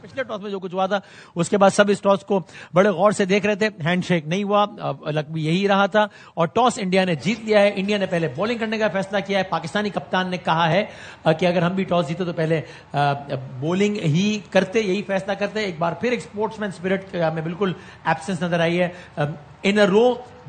पिछले टॉस में जो कुछ हुआ था उसके बाद सब इस टॉस को बड़े गौर से देख रहे थे. हैंडशेक नहीं हुआ, लक भी यही रहा था और टॉस इंडिया ने जीत लिया है. इंडिया ने पहले बॉलिंग करने का फैसला किया है. पाकिस्तानी कप्तान ने कहा है कि अगर हम भी टॉस जीते तो पहले बॉलिंग ही करते, यही फैसला करते. एक बार फिर एक स्पोर्ट्समैन स्पिरिट में बिल्कुल एब्सेंस नजर आई है. इन अ रो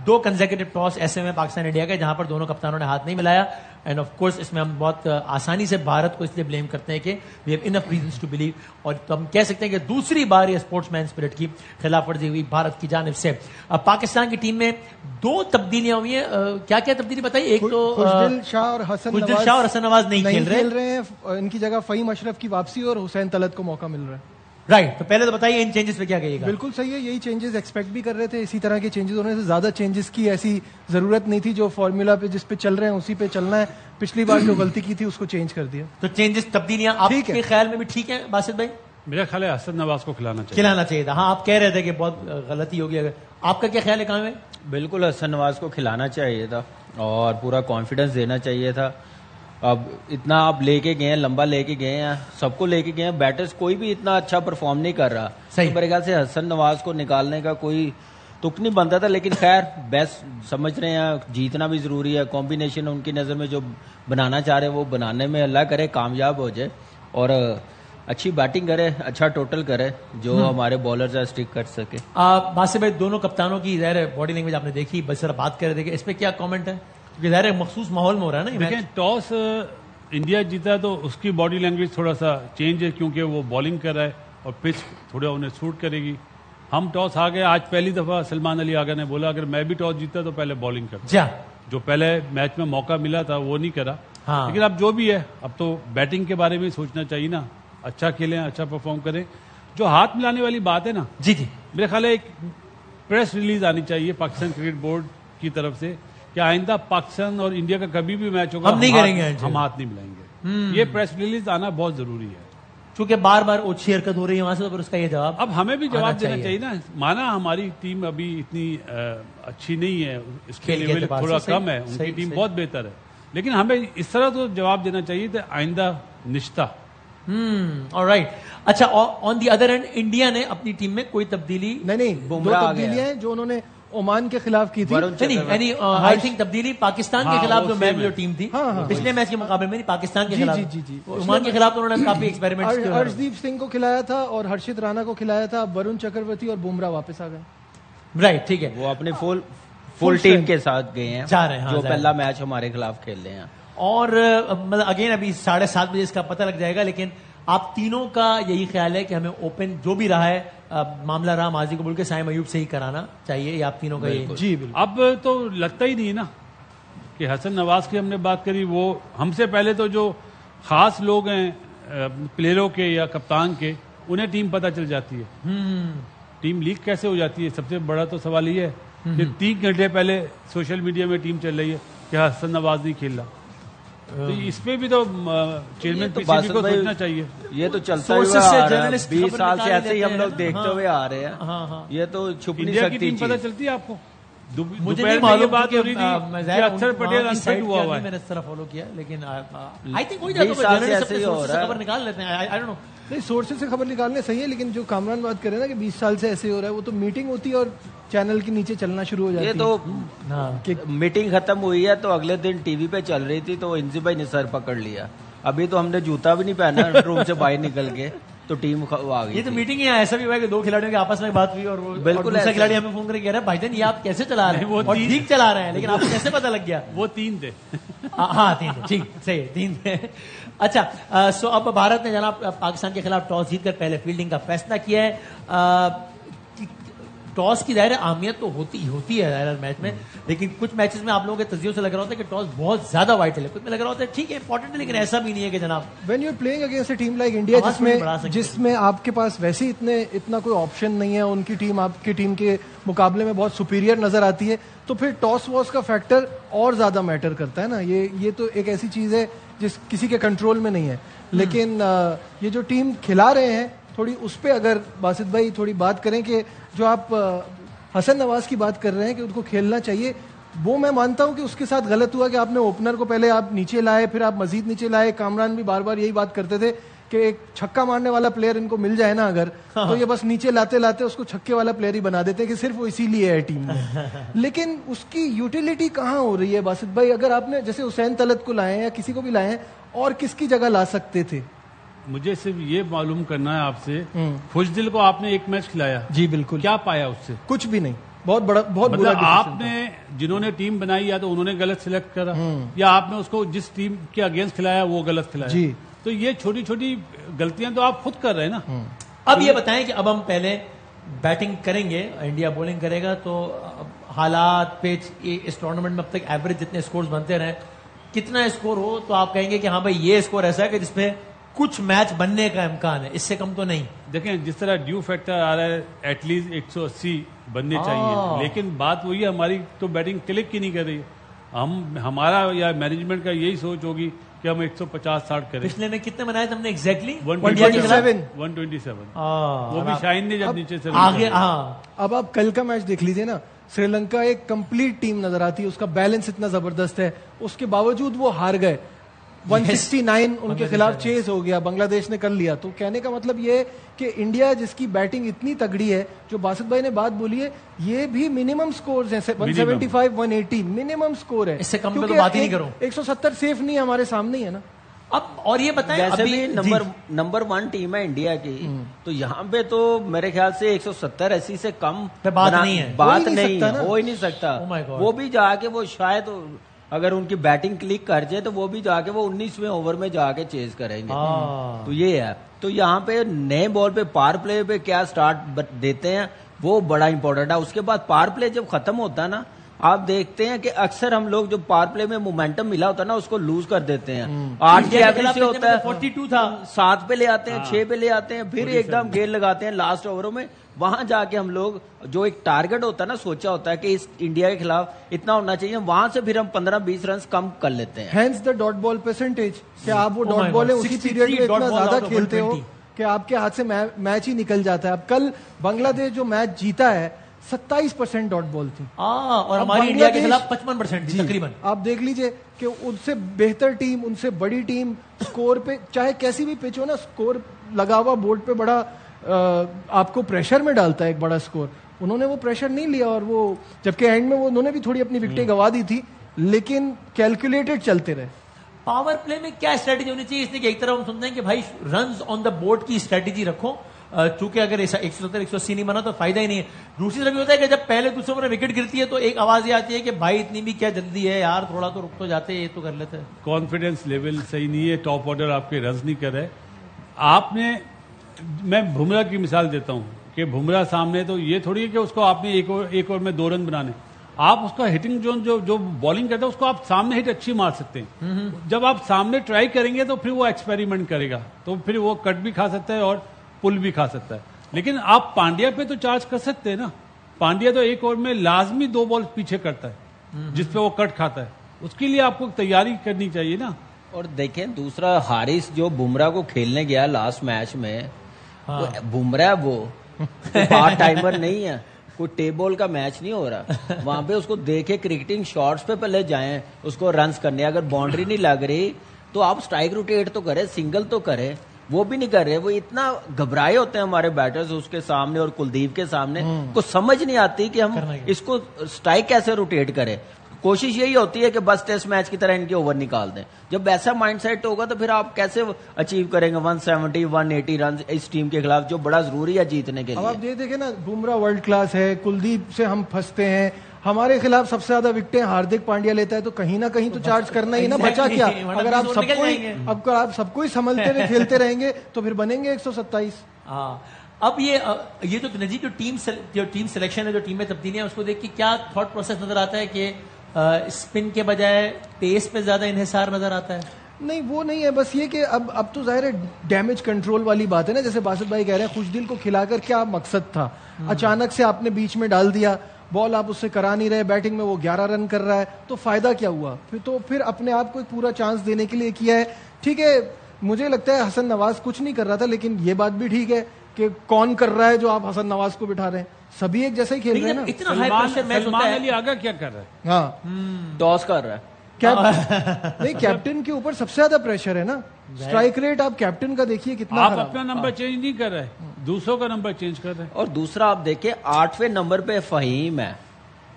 2 कंसेक्यूटिव टॉस ऐसे में पाकिस्तान इंडिया के जहां पर दोनों कप्तानों ने हाथ नहीं मिलाया. एंड ऑफ कोर्स इसमें हम बहुत आसानी से भारत को इसलिए ब्लेम करते हैं कि we have enough reasons to believe. और तो हम कह सकते हैं कि दूसरी बार ये स्पोर्ट्समैन स्पिरिट की खिलाफ वर्जी हुई भारत की जानिब से. अब पाकिस्तान की टीम में 2 तब्दीलियां हुई हैं. क्या क्या तब्दीली बताइए? एक तो खुशदिल शाह और हसन नवाज नहीं खेल रहे हैं. इनकी जगह फहीम अशरफ की वापसी और हुसैन तलत को मौका मिल रहा है. राइट. तो पहले तो बताइए इन चेंजेस पे क्या कहिएगा? बिल्कुल सही है, यही चेंजेस एक्सपेक्ट भी कर रहे थे. इसी तरह के चेंजेस होने से ज्यादा चेंजेस की ऐसी जरूरत नहीं थी. जो फॉर्मूला पे जिस पे चल रहे हैं उसी पे चलना है. पिछली बार जो गलती की थी उसको चेंज कर दिया. तो चेंजेस तब्दीलियां आपके ख्याल में भी ठीक है बासित भाई? मेरा ख्याल है हसन नवाज को खिलाना चाहिए था. हाँ, आप कह रहे थे कि बहुत गलती होगी. अगर आपका क्या ख्याल है कहाँ में? बिल्कुल हसन नवाज को खिलाना चाहिए था और पूरा कॉन्फिडेंस देना चाहिए था. अब इतना आप लेके गए हैं, लंबा लेके गए हैं, सबको लेके गए हैं. बैटर्स कोई भी इतना अच्छा परफॉर्म नहीं कर रहा. तो मेरे ख्याल से हसन नवाज को निकालने का कोई तुक नहीं बनता था. लेकिन खैर बेस्ट समझ रहे हैं, जीतना भी जरूरी है. कॉम्बिनेशन उनकी नज़र में जो बनाना चाह रहे हैं वो बनाने में अल्लाह करे कामयाब हो जाए और अच्छी बैटिंग करे, अच्छा टोटल करे जो हमारे बॉलर्स है स्टिक कर सके. बासित भाई, दोनों कप्तानों की ज़ाहिर बॉडी लैंग्वेज आपने देखी, बस जरा बात कर रहे थे, इस पर क्या कमेंट है? क्योंकि ज़ाहिर है मखसूस माहौल में हो रहा है ना. देखिए, टॉस इंडिया जीता तो उसकी बॉडी लैंग्वेज थोड़ा सा चेंज है क्योंकि वो बॉलिंग कर रहा है और पिच थोड़ा उन्हें सूट करेगी. हम टॉस आ गए. आज पहली दफा सलमान अली आगा ने बोला अगर मैं भी टॉस जीता तो पहले बॉलिंग करता. जो पहले मैच में मौका मिला था वो नहीं करा. लेकिन अब जो भी है, अब तो बैटिंग के बारे में सोचना चाहिए ना. अच्छा खेलें, अच्छा परफॉर्म करें. जो हाथ मिलाने वाली बात है ना, जी मेरे ख्याल है एक प्रेस रिलीज आनी चाहिए पाकिस्तान क्रिकेट बोर्ड की तरफ से कि आइंदा पाकिस्तान और इंडिया का कभी भी मैच होगा हम नहीं करेंगे, हम हाथ नहीं मिलाएंगे. ये प्रेस रिलीज आना बहुत जरूरी है. क्योंकि बार बार ओछी हरकत हो रही है वहां से, तो फिर उसका ये जवाब अब हमें भी जवाब देना चाहिए ना. माना हमारी टीम अभी इतनी अच्छी नहीं है, इसके लेवल थोड़ा कम है, उनकी टीम बहुत बेहतर है. लेकिन हमें इस तरह तो जवाब देना चाहिए था आइंदा निश्ता. ऑलराइट. अच्छा, on the other and India ने अपनी टीम में कोई तब्दीली नहीं 2 तब्दीलियां हैं जो उन्होंने ओमान के खिलाफ की थी. आई थिंक तब्दीली पाकिस्तान के खिलाफ जो मैच जो टीम थी पिछले मैच के मुकाबले में पाकिस्तान के खिलाफ. जी. ओमान के खिलाफ उन्होंने काफी एक्सपेरिमेंट किए. हर्षदीप सिंह को खिलाया था और हर्षित राणा को खिलाया था. वरुण चक्रवर्ती और बुमराह वापस आ गए. राइट, ठीक है. वो अपने फुल टीम के साथ गए हैं, जा रहे हैं जो पहला मैच हमारे खिलाफ खेल रहे हैं. और मतलब अगेन अभी 7:30 बजे इसका पता लग जाएगा. लेकिन आप तीनों का यही ख्याल है कि हमें ओपन जो भी रहा है मामला रहा माजी को बोल के साइम अयूब से ही कराना चाहिए, या आप तीनों का ये? जी बिल्कुल. अब तो लगता ही नहीं ना कि हसन नवाज की हमने बात करी, वो हमसे पहले तो जो खास लोग हैं प्लेयरों के या कप्तान के, उन्हें टीम पता चल जाती है. टीम लीक कैसे हो जाती है? सबसे बड़ा तो सवाल ये है कि 3 घंटे पहले सोशल मीडिया में टीम चल रही है कि हसन नवाज नहीं खेल रहा. तो इस पे भी तो चेयरमैन पीसीबी को सोचना चाहिए. ये तो चलता हुआ आ रहा है 20 साल से, ऐसे ही हम लोग देखते हुए आ रहे हैं. ये तो छुप नहीं सकती चीज. पता चलती है आपको? मुझे नहीं मालूम बात हो रही थी कि अक्षर पटेल अनफिट हुआ हुआ है. मैंने इस तरह फॉलो किया, लेकिन आई थिंक कोई ऐसे ही हो रहा है. खबर निकाल लेते हैं. आई डोंट नो. नहीं, सोर्सेज से खबर निकालने सही है, लेकिन जो कामरान बात करे ना कि 20 साल से ऐसे हो रहा है, वो तो मीटिंग होती है और चैनल के नीचे चलना शुरू हो जाती है. ये तो मीटिंग खत्म हुई है तो अगले दिन टीवी पे चल रही थी तो इंजी भाई ने सर पकड़ लिया. अभी तो हमने जूता भी नहीं पहना रूम से बाहर निकल के तो टीम आ गई. ये तो मीटिंग है. ऐसा भी हुआ कि 2 खिलाड़ियों की आपस में बात हुई और वो बिल्कुल दूसरा खिलाड़ी हमें फोन करके कह रहा है भाईजान ये आप कैसे चला रहे हैं? वो ठीक चला रहे हैं, लेकिन आपको कैसे पता लग गया? वो 3 थे. हाँ 3 थे, ठीक सही, 3 थे. अच्छा, सो अब भारत ने जनाब पाकिस्तान के खिलाफ टॉस जीतकर पहले फील्डिंग का फैसला किया है. टॉस की ज़ाहिर अहमियत तो होती है ज़ाहिर मैच में, लेकिन कुछ मैचेस में आप लोगों के तज्जियों से लग रहा होता है कि टॉस बहुत ज्यादा वाइटल है. कुछ में लग रहा होता है ठीक है इंपॉर्टेंट है, लेकिन ऐसा भी नहीं है कि जनाब when you are playing against a team like India जिसमें आपके पास वैसे इतना कोई ऑप्शन नहीं है, उनकी टीम आपकी टीम के मुकाबले में बहुत सुपीरियर नजर आती है, तो फिर टॉस वॉस का फैक्टर और ज्यादा मैटर करता है ना. ये तो एक ऐसी चीज है जिस किसी के कंट्रोल में नहीं है. लेकिन ये जो टीम खिला रहे हैं, थोड़ी उस पर अगर बासित भाई थोड़ी बात करें कि जो आप हसन नवाज की बात कर रहे हैं कि उनको खेलना चाहिए, वो मैं मानता हूं कि उसके साथ गलत हुआ कि आपने ओपनर को पहले आप नीचे लाए, फिर आप मजीद नीचे लाए. कामरान भी बार बार यही बात करते थे کہ ایک چھکا مارنے والا پلیئر ان کو مل جائے نا اگر تو یہ بس نیچے لاتے لاتے اس کو چھکے والا پلیئر ہی بنا دیتے کہ صرف وہ اسی لیے ہے ٹیم میں. لیکن اس کی یوٹیلیٹی کہاں ہو رہی ہے باسط بھائی؟ اگر آپ نے جیسے حسین طلعت کو لائے ہیں یا کسی کو بھی لائے ہیں, اور کس کی جگہ لا سکتے تھے؟ مجھے صرف یہ معلوم کرنا ہے آپ سے, خوشدل کو آپ نے ایک میچ کھلایا, جی بالکل, کیا پایا اس سے؟ کچھ بھی نہیں. بہت بڑا, بہت برا. مطلب آپ نے جنہوں نے ٹیم بنائی یا تو انہوں نے غلط سلیکٹ کرا, یا آپ نے اس کو جس ٹیم کے اگینسٹ کھلایا وہ غلط کھلایا. جی تو یہ چھوٹی چھوٹی غلطیاں تو آپ خود کر رہے ہیں نا. اب یہ بتائیں کہ اب ہم پہلے بیٹنگ کریں گے, انڈیا بولنگ کرے گا, تو حالات پیچ اس ٹورنامنٹ میں اب تک ایوریج جتنے اسکورز بنتے رہے, کتنا اسکور ہو تو آپ کہیں گے کہ ہاں بھائی یہ اسکور ایسا ہے کہ جس پہ کچھ میچ بننے کا امکان ہے, اس سے کم تو نہیں؟ دیکھیں جس طرح ڈیو فیکٹر آ رہا ہے ایٹ لیسٹ 180 بننے چاہیے, لیکن بات وہی ہے ہماری تو بیٹنگ کلک کی نہیں کر رہی. ہمارا یا مینجمنٹ کا یہی سوچ ہوگی کہ ہم 150-60 کریں. پچھلے میں کتنے بنائے تھے ہم نے ایگزیکٹلی 127, وہ بھی شاہین نے جب نیچے سے آگے. ہاں اب آپ کل کا میچ دیکھ لیجیے نا, سری لنکا ایک کمپلیٹ ٹیم نظر آتی ہے, اس کا بیلنس اتنا زبردست ہے, اس کے باوجود وہ ہار گئے. 169 ان کے خلاف چیز ہو گیا, بنگلہ دیش نے کر لیا. تو کہنے کا مطلب یہ کہ انڈیا جس کی بیٹنگ اتنی تگڑی ہے, جو باسط بھائی نے بات بولی ہے, یہ بھی منیمم سکورز ہیں, 175 180 منیمم سکور ہے. اس سے کم پہ تو بات ہی نہیں کرو. 170 سیف نہیں ہمارے سامنے ہی ہے نا. اب اور یہ بتائیں, ویسے بھی نمبر 1 ٹیم ہے انڈیا کی, تو یہاں پہ تو میرے خیال سے 170-80 سے کم بات نہیں ہے, بات نہیں ہو ہی نہیں سکتا. وہ بھی جا کے وہ شاید اگر ان کی بیٹنگ کلک کر جائے تو وہ بھی جا کے وہ 19ویں اوور میں جا کے چیز کریں گے. تو یہ ہے. تو یہاں پہ نئے بال پہ پار پلے پہ کیا سٹارٹ دیتے ہیں وہ بڑا امپورٹنٹ ہے. اس کے بعد پار پلے جب ختم ہوتا ہے نا, آپ دیکھتے ہیں کہ اکثر ہم لوگ جو پار پلے میں مومنٹم ملا ہوتا ہے نا اس کو لوز کر دیتے ہیں. 8 کے ایوریج سے ہوتا ہے 42 تھا, 7 پہ لے آتے ہیں, 6 پہ لے آتے ہیں, پھر ایک دم گیل لگاتے ہیں لاسٹ اووروں میں. وہاں جا کے ہم لوگ جو ایک ٹارگٹ ہوتا ہے نا, سوچا ہوتا ہے کہ اس انڈیا کے خلاف اتنا ہونا چاہیے, وہاں سے پھر ہم 15-20 رنز کم کر لیتے ہیں. Hence the dot ball percentage, کہ آپ وہ ڈاٹ بال اسی پیریڈ میں اتنا زیادہ کھیلتے ہو کہ آپ کے ہاتھ سے میچ ہی نکل جاتا ہے. اب کل بنگلہ دیش جو میچ جیتا ہے 27% ڈاٹ بال تھی, اور ہماری انڈیا کے خلاف 55% تھی تقریباً. آپ دیکھ لیجئے کہ ان سے بہتر ٹیم, ان سے بڑی ٹیم سکور پہ چاہے کیسی بھی پچ ہو نا, سکور لگا ہوا بورڈ پہ بڑا آپ کو پریشر میں ڈالتا ہے ایک بڑا سکور. انہوں نے وہ پریشر نہیں لیا, اور وہ جبکہ اینڈ میں انہوں نے بھی تھوڑی اپنی وکٹیں گوا دی تھی, لیکن کیلکولیٹڈ چلتے رہے. پاور پلے میں کیا اسٹریٹجی ہونی چاہیے؟ اس لیے کہ ایک طرف ہم سنتے ہیں کہ بھائی رنز آن دا بورڈ کی اسٹریٹجی رکھو, چونکہ اگر 170-180 نہیں بنا تو فائدہ ہی نہیں ہے. دوسری طرف یہ ہوتا ہے کہ جب پہلے دوسرے اوور میں وکٹ گرتی ہے تو ایک آواز یہ آتی ہے کہ بھائی اتنی بھی کیا جلدی ہے یار, تھوڑا تو رک تو جاتے, یہ تو کر لیتے. کانفیڈنس لیول صحیح نہیں ہے, ٹاپ آرڈر آپ کے رنز نہیں کر رہے. آپ نے, میں بمراہ کی مثال دیتا ہوں کہ بمراہ سامنے تو یہ تھوڑی ہے کہ اس کو آپ نے ایک اوور میں 2 رن بنانے, آپ اس کا ہٹنگ جو بالنگ کرتے ہیں اس کو آپ سامنے ہٹ اچھی مار سکتے ہیں. جب آپ سامنے ٹرائی کریں گے تو پھر وہ ایکسپیریمنٹ کرے گا, تو پھر وہ کٹ بھی کھا سکتا ہے اور پل بھی کھا سکتا ہے. لیکن آپ پانڈیا پہ تو چارج کر سکتے ہیں نا. پانڈیا تو ایک اوور میں لازمی 2 بال پیچھے کرتا ہے جس پہ وہ کٹ کھاتا ہے, اس کے لیے آپ کو تیاری کرنی چاہیے نا. اور دیکھیں دوسرا, حارث جو بمراہ کو کھیلنے گیا لاسٹ میچ میں, بمراہ وہ پارٹ ٹائمر نہیں ہے, کوئی ٹیبل کا میچ نہیں ہو رہا. وہاں پہ اس کو دیکھے کرکٹنگ شاٹس پہ پہلے جائیں, اس کو رنز کرنے. اگر باؤنڈری نہیں لگ رہی تو آپ سٹرائک روٹیٹ تو کرے, سنگل تو کرے, وہ بھی نہیں کر رہے. وہ اتنا گھبرائے ہوتے ہیں ہمارے بیٹرز اس کے سامنے اور کلدیپ کے سامنے, کو سمجھ نہیں آتی کہ ہم اس کو سٹرائک کیسے روٹیٹ کریں. کوشش یہی ہوتی ہے کہ بس ٹیسٹ میچ کی طرح ان کے اوور نکال دیں. جب ایسا مائنڈ سیٹ ہوگا تو پھر آپ کیسے اچیو کریں گے 170-180 رنز اس ٹیم کے خلاف, جو بڑا ضروری ہے جیتنے کے لیے. اب آپ یہ دیکھیں نا, بمراہ ورلڈ کلاس ہے, کلدیپ سے ہم پھنستے ہیں, ہمارے خلاف سب سے زیادہ وکٹیں ہاردک پانڈیا لیتا ہے, تو کہیں نہ کہیں تو چارج کرنا ہی نا, بچا کیا. اگر آپ سب کو ہی سنبھلتے ہوئے کھیلتے رہیں گے تو پھر بنیں گے 127. اب یہ تو نجیب جو ٹیم سلیکشن ہے, جو ٹیم میں تبدیلیاں, اس کو دیکھ کے کیا تھاٹ پروسیس نظر آتا ہے کہ اسپن کے بجائے پیس پہ زیادہ انحصار نظر آتا ہے؟ نہیں, وہ نہیں ہے, بس یہ کہ اب تو ظاہر ہے ڈیمیج کنٹرول والی بات ہے نا. جیسے باسط بھائی کہہ رہے ہیں خوشدل کو کھلا کر کیا مقصد تھا, اچانک سے آپ نے بیچ میں ڈال دیا, بال آپ اس سے کرا نہیں رہے, بیٹنگ میں وہ 11 رن کر رہا ہے, تو فائدہ کیا ہوا؟ پھر اپنے آپ کو ایک پورا چانس دینے کے لیے کیا ہے. ٹھیک ہے, مجھے لگتا ہے حسن نواز کچھ نہیں کر رہا تھا, لیکن یہ بات بھی ٹھیک ہے کہ کون کر رہا ہے جو آپ حسن نواز کو بٹھا رہے ہیں. سبھی ایک جیسا ہی کھیل رہے ہیں نا. اتنا ہائی پریشر میچ ہوتا ہے. علی آگا کیا کر رہا ہے؟ ہاں, ٹاس کر رہا ہے. नहीं, कैप्टन के ऊपर सबसे ज्यादा प्रेशर है ना. स्ट्राइक रेट आप कैप्टन का देखिए कितना. आप अपना नंबर चेंज नहीं कर रहे, दूसरों का नंबर चेंज कर रहे हैं. और दूसरा आप देखिए 8वें नंबर पे फहीम है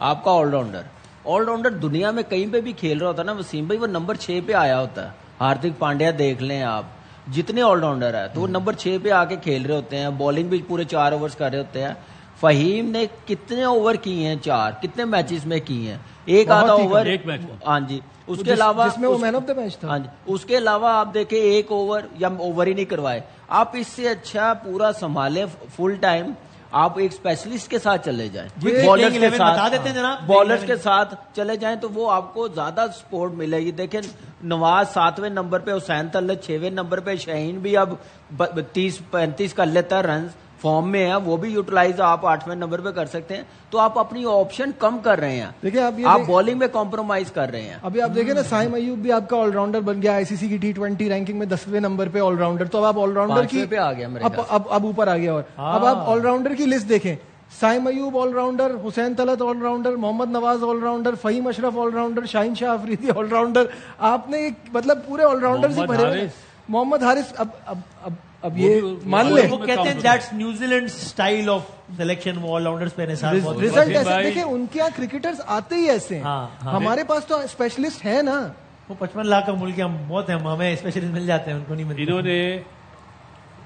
आपका ऑलराउंडर. ऑलराउंडर दुनिया में कहीं पे भी खेल रहा होता है ना वसीम भाई, वो नंबर 6 पे आया होता है. हार्दिक पांड्या देख लें आप, जितने ऑलराउंडर है तो वो नंबर 6 पे आके खेल रहे होते हैं. बॉलिंग भी पूरे 4 ओवर्स कर रहे होते हैं. फहीम ने कितने ओवर किए हैं? 4. कितने मैचेस में किए हैं? एक आधा ओवर. एक मैच में. हाँ जी. उसके अलावा जिसमें वो मैन ऑफ द मैच था. हाँ जी. उसके अलावा आप देखें 1 ओवर या ओवर ही नहीं करवाए. आप इससे अच्छा पूरा संभाले फुल टाइम आप एक स्पेशलिस्ट के साथ चले जाएं, बॉलर्स के साथ बता देते हैं जनाब, बॉलर्स के साथ चले जाएं तो वो आपको ज्यादा सपोर्ट मिलेगी. देखें नवाज 7वें नंबर पे, हुसैन तलत 6वें नंबर पे, शाहीन भी अब 30-35 कर लेता है रन, फॉर्म में है, वो भी यूटिलाइज आप 8वें नंबर पे कर सकते हैं. तो आप अपनी ऑप्शन कम कर रहे हैं. देखिए आप बॉलिंग में कॉम्प्रोमाइज कर रहे हैं. अभी आप देखें ना, साइम अयूब भी आपका ऑलराउंडर बन गया आईसीसी की T20 रैंकिंग में 10वें नंबर पे ऑलराउंडर. तो अब आप ऑलराउंडर की पे आ गया मेरे अब ऊपर आ गया. और अब आप ऑलराउंडर की लिस्ट देखें, Saim Ayub all rounder, Hussain Talat all rounder, Mohammad Nawaz all rounder, Faheem Ashraf all rounder, Shaheen Shah Afridi all rounder. आपने मतलब पूरे ऑलराउंडर ही भरे हुए. मोहम्मद हारिस अब ये मान ले, वो कहते हैं that's New Zealand style of selection. वो ऑलराउंडर्स पे रिजल्ट ऐसे. देखिए उनके यहाँ क्रिकेटर्स आते ही ऐसे हैं. हमारे पास तो स्पेशलिस्ट है ना. वो 55 लाख का मुल्क हम बहुत है, हमें स्पेशलिस्ट मिल जाते हैं, उनको नहीं मिलते. इन्होंने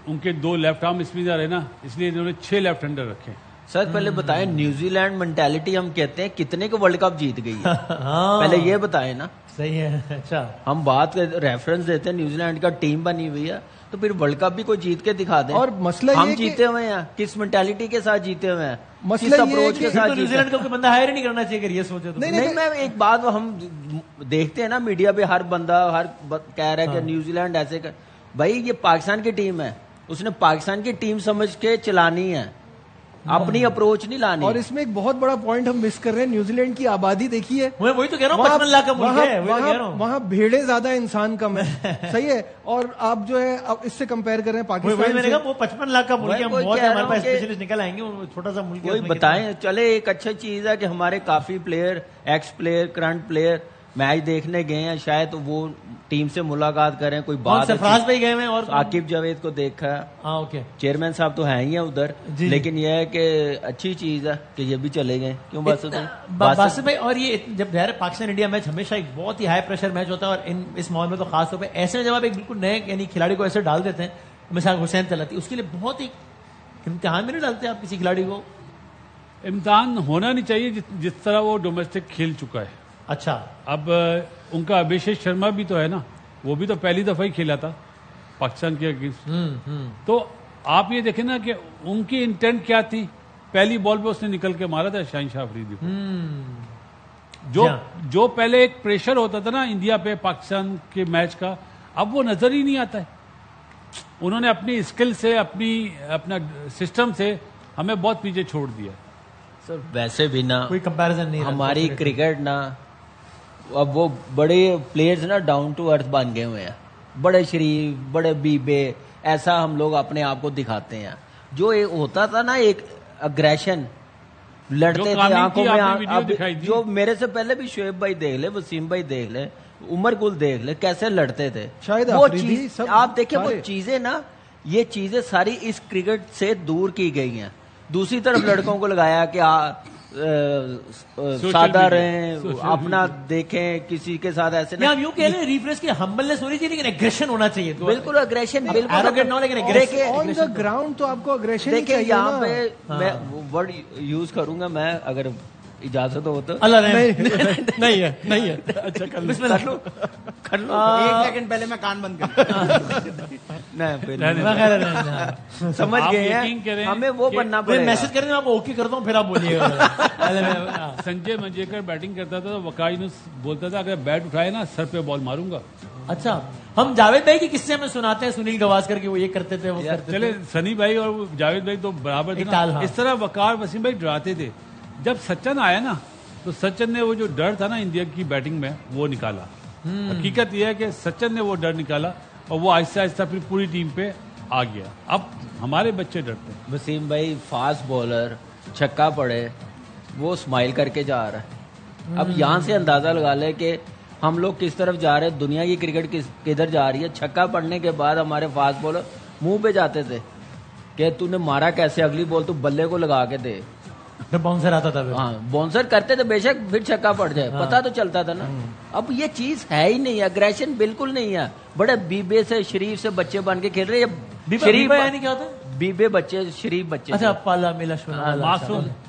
उनके 2 लेफ्ट आर्म स्पिनर है ना, इसलिए इन्होंने 6 लेफ्ट हैंडर रखे. सर पहले बताएं, न्यूजीलैंड मेंटालिटी हम कहते हैं कितने को वर्ल्ड कप जीत गई है? पहले ये बताएं ना. सही है. अच्छा, हम बात रेफरेंस देते हैं न्यूजीलैंड का टीम बनी हुई है, तो फिर वर्ल्ड कप भी कोई जीत के दिखा दे. और मसला हम ये जीते हुए हैं, किस मेंटालिटी के साथ जीते हुए हैं, मसला किस ये अप्रोच है के कि साथ तो जीते न्यूजीलैंड हैं. का कोई बंदा हायर ही नहीं करना चाहिए अगर ये सोचे तो. नहीं, मैं एक बात हम देखते हैं ना मीडिया पे, हर बंदा कह रहा है कि न्यूजीलैंड ऐसे कर. भाई ये पाकिस्तान की टीम है, उसने पाकिस्तान की टीम समझ के चलानी है, अपनी अप्रोच नहीं लानी. और इसमें एक बहुत बड़ा पॉइंट हम मिस कर रहे हैं. न्यूजीलैंड की आबादी देखिए, मैं वही तो कह रहा हूँ, 55 लाख का मुल्क है. वहाँ भेड़े ज्यादा, इंसान कम है. सही है. और आप जो है अब इससे कंपेयर कर रहे हैं पाकिस्तान से. वो 55 लाख का मुल्क है, बहुत है, हमारे पास स्पेशलिस्ट निकल आएंगे. छोटा सा मुल्क है. बताएं. चले एक अच्छा चीज है कि हमारे काफी player, x player, current player match देखने गए हैं, शायद वो टीम से मुलाकात करें, कोई बात. सरफराज भाई गए हैं और आकिब जावेद को देखा है. हाँ, ओके. चेयरमैन साहब तो हैं ही है उधर, लेकिन यह है कि अच्छी चीज है कि ये भी चले गए. क्यों बासित भाई? और ये जब पाकिस्तान इंडिया मैच हमेशा एक बहुत ही हाई प्रेशर मैच होता है, और इस माहौल में तो खास तौर पे ऐसे में जब आप एक बिल्कुल नए यानी खिलाड़ी को ऐसे डाल देते हैं, मिसाल हुसैन तलत, उसके लिए बहुत ही इम्तिहान में नहीं डालते आप किसी खिलाड़ी को? इम्तिहान होना नहीं चाहिए, जिस तरह वो डोमेस्टिक खेल चुका है. अच्छा, अब उनका अभिषेक शर्मा भी तो है ना, वो भी तो पहली दफा ही खेला था पाकिस्तान के अगेंस्ट. तो आप ये देखें ना कि उनकी इंटेंट क्या थी. पहली बॉल पे उसने निकल के मारा था शाहीन शाह अफरीदी को. जो पहले एक प्रेशर होता था ना इंडिया पे पाकिस्तान के मैच का, अब वो नजर ही नहीं आता है. उन्होंने अपनी स्किल से, अपना सिस्टम से हमें बहुत पीछे छोड़ दिया. सर वैसे भी ना कोई कंपैरिजन नहीं. हमारी क्रिकेट ना, अब वो बड़े प्लेयर्स ना डाउन टू अर्थ बन गए हुए हैं, बड़े शरीफ, बड़े बीबे, ऐसा हम लोग अपने आप को दिखाते हैं. जो एक होता था ना एक अग्रेशन, लड़ते थे आंखों में. जो मेरे से पहले भी शोएब भाई देख ले, वसीम भाई देख ले, उमर गुल देख ले, कैसे लड़ते थे. शायद वो चीज आप देखिए, वो चीजें ना, ये चीजें सारी इस क्रिकेट से दूर की गई हैं. दूसरी तरफ लड़कों को लगाया कि सादा रहें, अपना देखें, किसी के साथ ऐसे नहीं. आप यूं कह रहे हैं रिफ्रेश की हम्बलनेस होनी चाहिए, लेकिन एग्रेशन होना चाहिए. तो बिल्कुल अग्रेशन, बिल्कुल ऑन द ग्राउंड तो आपको अग्रेशन देखिए. यहाँ पे मैं वर्ड यूज करूंगा, मैं अगर इजाजत हो तो. अल्लाह नहीं है. अच्छा कर लो. एक सेकंड पहले मैं कान बंद कर. समझ गए हैं, हमें वो बनना पड़ेगा. मैसेज कर दें, आप ओके करता हूँ, फिर आप बोलिएगा. संजय मंजेकर बैटिंग करता था तो वकाई बोलता था अगर बैट उठाए ना सर पे बॉल मारूंगा. अच्छा, हम जावेद भाई की किस्से हमें सुनाते हैं, सुनील गवास्कर के, वो ये करते थे, वो करते चले. सनी भाई और जावेद भाई तो बराबर थे ना. इस तरह वकार वसीम भाई डराते थे. जब सचिन आया ना, तो सचिन ने वो जो डर था ना इंडिया की बैटिंग में, वो निकाला. हकीकत यह है कि सचिन ने वो डर निकाला, और वो आहिस्ता आहिस्ता फिर पूरी टीम पे आ गया. अब हमारे बच्चे डरते हैं. वसीम भाई फास्ट बॉलर, छक्का पड़े, वो स्माइल करके जा रहा है. अब यहाँ से अंदाजा लगा ले कि ہم لوگ کس طرف جا رہے ہیں, دنیا کی کرکٹ کدھر جا رہی ہے. چھکا پڑنے کے بعد ہمارے فاسٹ بالر منہ پہ جاتے تھے کہ تو نے مارا کیسے, اگلی بال تو بلے کو لگا کے دے. باؤنسر آتا تھا, ہاں باؤنسر کرتے تھے بے شک, پھر چھکا پڑ جائے, پتا تو چلتا تھا نا. اب یہ چیز ہے ہی نہیں, اگریشن بالکل نہیں ہے. بڑے بیبے سے شریف سے بچے بن کے کھیل رہے ہیں. شریف یعنی کیا ہوتا ہے؟ بیبے بچے, شریف بچے. اچھا, پالا میلا شونا,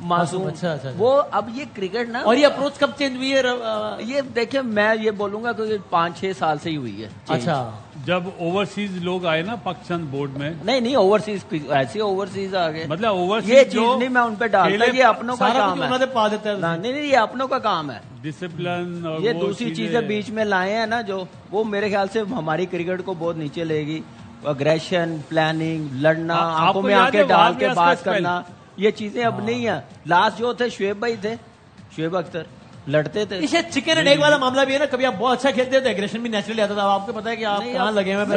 معصوم. اچھا. وہ اب یہ کرکٹ نا, اور یہ اپروچ کب چینج ہوئی ہے؟ یہ دیکھیں میں یہ بولوں گا کہ 5-6 سال سے ہی ہوئی ہے. اچھا, جب اوورسیز لوگ آئے نا پاکستان بورڈ میں, نہیں اوورسیز, ایسے اوورسیز آ گئے. مطلب اوورسیز یہ چیز نہیں میں ان پہ ڈالتا, یہ اپنوں کا کام ہے. پا دیتا ہے. نہیں یہ اپنوں کا کام ہے. ڈسپلن اور یہ دوسری چیزیں بیچ میں لائے ہیں نا جو, وہ میرے خیال سے ہماری کرکٹ کو بہت نیچے لے گی. اگریشن, پلاننگ, لڑنا, آنکھوں میں آنکھیں ڈال کے بات کرنا, یہ چیزیں اب نہیں ہیں. لاسٹ جو تھے شعیب بھائی تھے, شعیب اختر, لڑتے تھے. چکن اینڈ ایگ والا معاملہ بھی ہے نا, کبھی آپ بہت اچھا کھیلتے ہیں تو ایگریشن بھی نیچرلی آتا تھا. آپ کو پتا ہے کہ آپ کہاں لگے ہوئے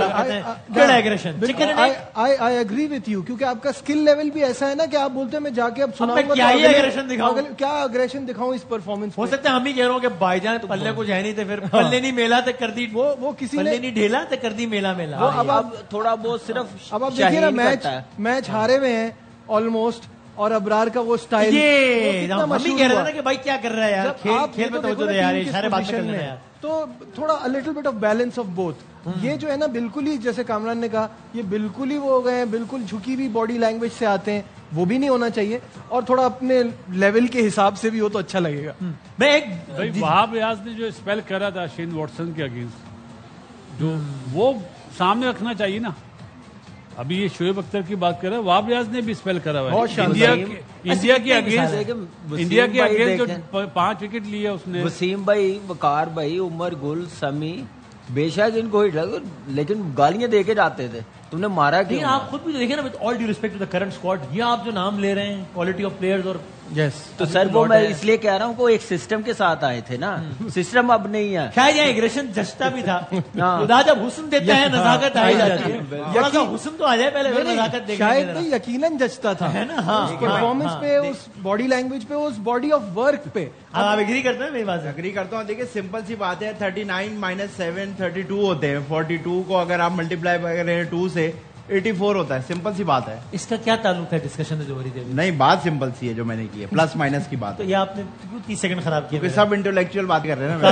آئی ایگری وتھ یو, کیونکہ آپ کا اسکل لیول بھی ایسا ہے نا کہ آپ بولتے ہیں میں جا کے اب سناؤں کیا اگریشن دکھاؤں, کیا اگریشن دکھاؤں اس پرفارمنس. ہو سکتا ہے ہم ہی کہہ رہے ہوں کہ بھائی جان پلے کچھ ہے نہیں تھے, پھر پلے نہیں میلا تو کر دی, وہ کسی نے نہیں ڈھیلا تو کر دی میلا. اب تھوڑا بہت صرف اب آپ دیکھیے نا, میچ ہارے ہوئے ہیں آلموسٹ, اور ابرار کا وہ سٹائل, ہم ہی کہہ رہے ہیں نا کہ بھائی کیا کر رہا ہے یار, کھیل میں توجہ دے یار, سارے بات کر رہے ہیں. تو تھوڑا little bit of balance of both, یہ جو ہے نا بالکل ہی جیسے کامران نے کہا, یہ بالکل ہی وہ ہو گئے ہیں, بالکل جھکی ہوئی باڈی لینگویج سے آتے ہیں, وہ بھی نہیں ہونا چاہیے. اور تھوڑا اپنے لیول کے حساب سے بھی ہو تو اچھا لگے گا. میں ایک وہاب ریاض نے جو اسپیل کرا تھا شین واٹسن کے اگینسٹ, جو وہ سامنے رکھنا چاہیے نا. ابھی یہ شعیب اختر کی بات کر رہا ہے, وہاب ریاض نے بھی اسپیل کرا ہوا ہے انڈیا کے اگینسٹ جو 5 وکٹ لیے اس نے. وسیم بھائی, وقار بھائی, عمر گل, سمی, بے شک ان کو لیکن گالیاں دے کے جاتے تھے, تم نے مارا کیوں. آپ خود بھی دیکھیں نا, with all due respect to the current squad, یہ آپ جو نام لے رہے ہیں کوالٹی آف پلیئرز, اور تو سر وہ میں اس لیے کہہ رہا ہوں کہ ایک سسٹم کے ساتھ آئے تھے نا, سسٹم اب نہیں ہے. شاید یہ ایگریشن جستا بھی تھا, خدا جب حسن دیتا ہے نزاکت آ جاتی ہے. تھوڑا سا حسن تو آ جائے پہلے, نزاکت دیکھیں. شاید یقیناً جچتا تھا اس پرفارمنس پہ, اس باڈی لینگویج پہ, اس باڈی آف ورک پہ. آپ ایگری کرتے ہیں میری بات سے؟ ایگری کرتا ہوں. دیکھیے سمپل سی بات ہے, 39 - 7 32 ہوتے ہیں. 42 کو اگر آپ ملٹیپلائی کریں 2 سے 84 ہوتا ہے. سمپل سی بات ہے. اس کا کیا تعلق ہے ڈسکشن جو ہو رہی تھی؟ نہیں, بات سمپل سی ہے جو میں نے کی ہے, پلس مائنس کی بات. تو یہ آپ نے کیوں 30 سیکنڈ خراب کیا؟ سب انٹلیکچوئل بات کر رہے ہیں نا.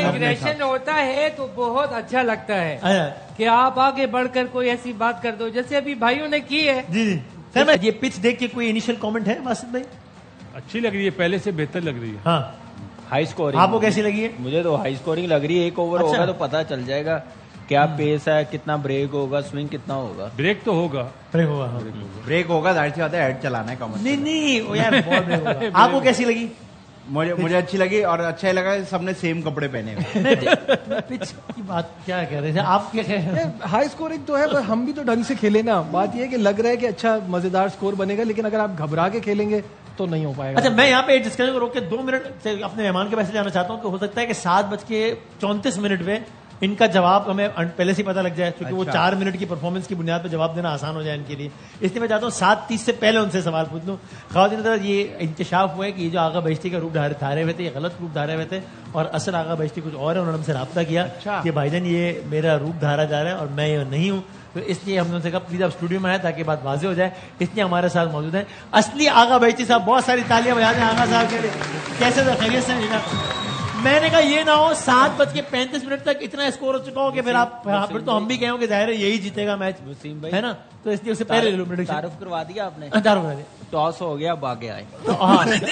ایگریشن ہوتا ہے تو بہت اچھا لگتا ہے کہ آپ آگے بڑھ کر کوئی ایسی بات کر دو جیسے ابھی بھائیوں نے کی ہے. جی سر, یہ پچ دیکھ کے کوئی انیشیل کامنٹ ہے واسط بھائی؟ اچھی لگ رہی ہے, پہلے سے بہتر لگ رہی ہے. ہاں, ہائی اسکورنگ آپ کو کیسی لگی ہے؟ مجھے تو ہائی اسکورنگ لگ رہی ہے. 1 اوور ہوگا تو پتا چل جائے گا کیا پیس ہے, کتنا بریک ہوگا, سوئنگ کتنا ہوگا. بریک تو ہوگا, بریک ہوگا, ظاہر سی بات ہے, ہیڈ چلانا ہے. نہیں یار, آپ کو کیسی لگی؟ مجھے اچھی لگی, اور اچھا ہی لگا سب نے سیم کپڑے پہنے ہوئے. پچ کی بات کیا کہہ رہے تھے آپ؟ کیا ہائی اسکورنگ تو ہے, پر ہم بھی تو ڈھنگ سے کھیلے نا. بات یہ ہے کہ لگ رہا ہے کہ اچھا مزیدار اسکور بنے گا, لیکن اگر آپ گھبرا کے کھیلیں گے تو نہیں ہو پائے گا. اچھا, میں یہاں پہ ڈسکشن کو روک کے 2 منٹ سے اپنے مہمان کے پیسے جانا چاہتا ہوں کہ ہو سکتا ہے کہ 7:34 میں ان کا جواب ہمیں پہلے سے پتہ لگ جائے, کیونکہ وہ 4 منٹ کی پرفارمنس کی بنیاد پہ جواب دینا آسان ہو جائے ان کے لیے. اس لیے میں چاہتا ہوں 7:30 سے پہلے ان سے سوال پوچھ لوں. خواتین یہ انکشاف ہوا ہے کہ یہ جو آغا بہشتی کا روپ دھارے ہوئے تھے, یہ غلط روپ دھارے ہوئے تھے, اور اصل آغا بہشتی کچھ اور ہے. انہوں نے ہم سے رابطہ کیا کہ بھائی جان یہ میرا روپ دھارا جا رہا ہے اور میں یہ نہیں ہوں. تو اس لیے ہم نے ان سے کہا پلیز آپ اسٹوڈیو میں آئے تاکہ بات واضح ہو جائے. اس لیے ہمارے ساتھ موجود ہیں اصلی آغا بہشتی صاحب. بہت ساری تالیاں بجا دیں آغا صاحب کے لیے. کیسے خیریت سے؟ میں نے کہا یہ نہ ہو 7:35 تک اتنا اسکور ہو چکا ہو کہ پھر تو ہم بھی کہیں کہ ظاہر ہے یہی جیتے گا میچ, ہے نا. تو اس لیے اسے پہلے تعارف کروا دیا آپ نے. ٹاس ہو گیا, باغے آئے.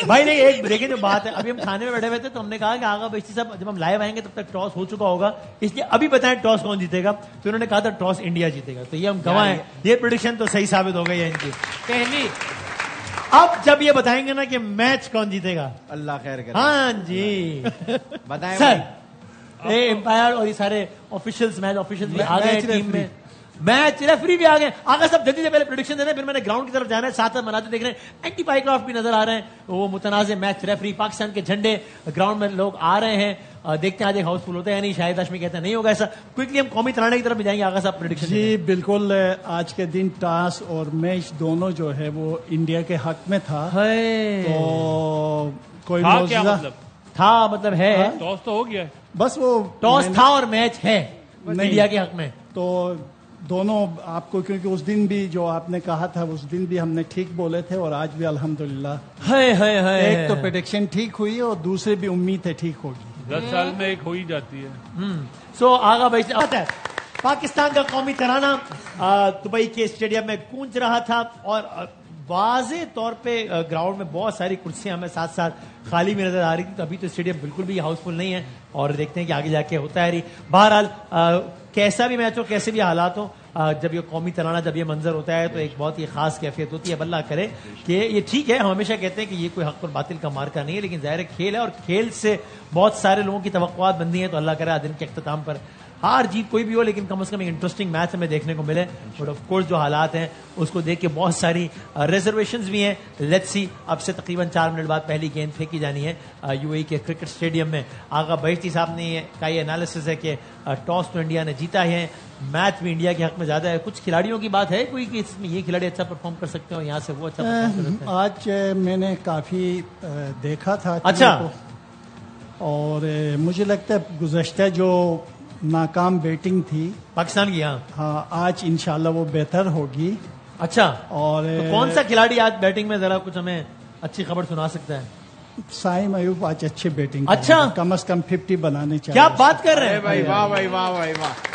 بھائی نہیں, ایک دیکھیں جو بات ہے, ابھی ہم کھانے میں بیٹھے ہوئے تھے تو ہم نے کہا کہ آغا بہشتی صاحب جب ہم لائیو آئیں گے تب تک ٹاس ہو چکا ہوگا, اس لیے ابھی بتائیں ٹاس کون جیتے گا. تو انہوں نے کہا تھا ٹاس انڈیا جیتے گا. تو یہ ہم گواہ ہیں, یہ پریڈکشن تو صحیح ثابت ہو گئی ہے ان کی. کہنی اب جب یہ بتائیں گے نا کہ میچ کون جیتے گا, اللہ خیر کرے. ہاں جی بتائیں سر. امپائر اور یہ سارے آفیشلز, میچ آفیشلز بھی آ گئے ٹیم میں, میچ ریفری بھی آ گئے. آگے سب جلدی سے پہلے پریڈکشن دے رہے ہیں, پھر میں نے گراؤنڈ کی طرف جانا ہے. ساتھ مناظر دیکھ رہے ہیں, اینٹی پائیکرافٹ بھی نظر آ رہے ہیں. وہ متنازع میچ ریفری, پاکستان کے جھنڈے, گراؤنڈ میں لوگ آ رہے ہیں. دیکھتے ہیں آج ایک ہاؤس فل ہوتا ہے یا نہیں. شاہد ہاشمی کہتے ہیں نہیں ہوگا ایسا. کوئکلی ہم قومی ترانے کی طرف بھی جائیں گے. آگا صاحب پریڈکشن. جی بالکل, آج کے دن ٹاس اور میچ دونوں جو ہے وہ انڈیا کے حق میں تھا. تو کوئی مطلب تھا, مطلب ہے ٹاس تو ہو گیا, बस वो टॉस था और मैच है इंडिया के हक में, तो दोनों आपको, क्योंकि उस दिन भी जो आपने कहा था उस दिन भी हमने ठीक बोले थे और आज भी अल्हम्दुलिल्लाह एक तो प्रेडिक्शन ठीक हुई और दूसरी भी उम्मीद है ठीक होगी। 10 साल में एक हो ही जाती है। सो आगा भाई पाकिस्तान का कौमी तराना दुबई के स्टेडियम में गूंज रहा था और वाज़े तौर पे ग्राउंड में बहुत सारी कुर्सियां हमें साथ साथ खाली भी नजर आ रही थी, तो अभी तो स्टेडियम बिल्कुल भी हाउसफुल नहीं है और देखते हैं कि आगे जाके होता है। बहरहाल कैसा भी मैच हो, कैसे भी हालात हो, जब ये कौमी तराना, जब ये मंजर होता है तो एक बहुत ही खास कैफियत होती है। अल्लाह करे कि ये ठीक है, हम हमेशा कहते हैं कि ये कोई हक और बातिल का मार्का नहीं है, लेकिन जाहिर है खेल है और खेल से बहुत सारे लोगों की तवक्कुआत बनती है, तो अल्लाह करे दिन के अख्ताम पर हार जीत कोई भी हो लेकिन कम से कम एक इंटरेस्टिंग मैच हमें देखने को मिले। बट ऑफ कोर्स जो हालात हैं उसको देख के बहुत सारी रिजर्वेशंस भी हैं। लेट्स सी, अब से तकरीबन 4 मिनट बाद पहली गेंद फेंकी जानी है यूएई के क्रिकेट स्टेडियम में। आगा बहिश्ती साहब ने का ये एनालिसिस है कि टॉस तो इंडिया ने जीता है, मैच भी इंडिया के हक में ज्यादा है। कुछ खिलाड़ियों की बात है कोई कि इसमें ये खिलाड़ी अच्छा परफॉर्म कर सकते हो, यहाँ से वो अच्छा परफॉर्म कर सकते हैं? आज मैंने काफी देखा था अच्छा, और मुझे लगता है गुज़श्ता जो नाकाम बैटिंग थी पाकिस्तान की, हाँ आज इंशाल्लाह वो बेहतर होगी। अच्छा, और तो कौन सा खिलाड़ी आज बैटिंग में जरा कुछ हमें अच्छी खबर सुना सकता है? साइम अयूब आज अच्छी बैटिंग, अच्छा, कम से कम 50 बनाने चाहिए। क्या बात कर रहे हैं भाई, वाह भाई वाह भाई वाह।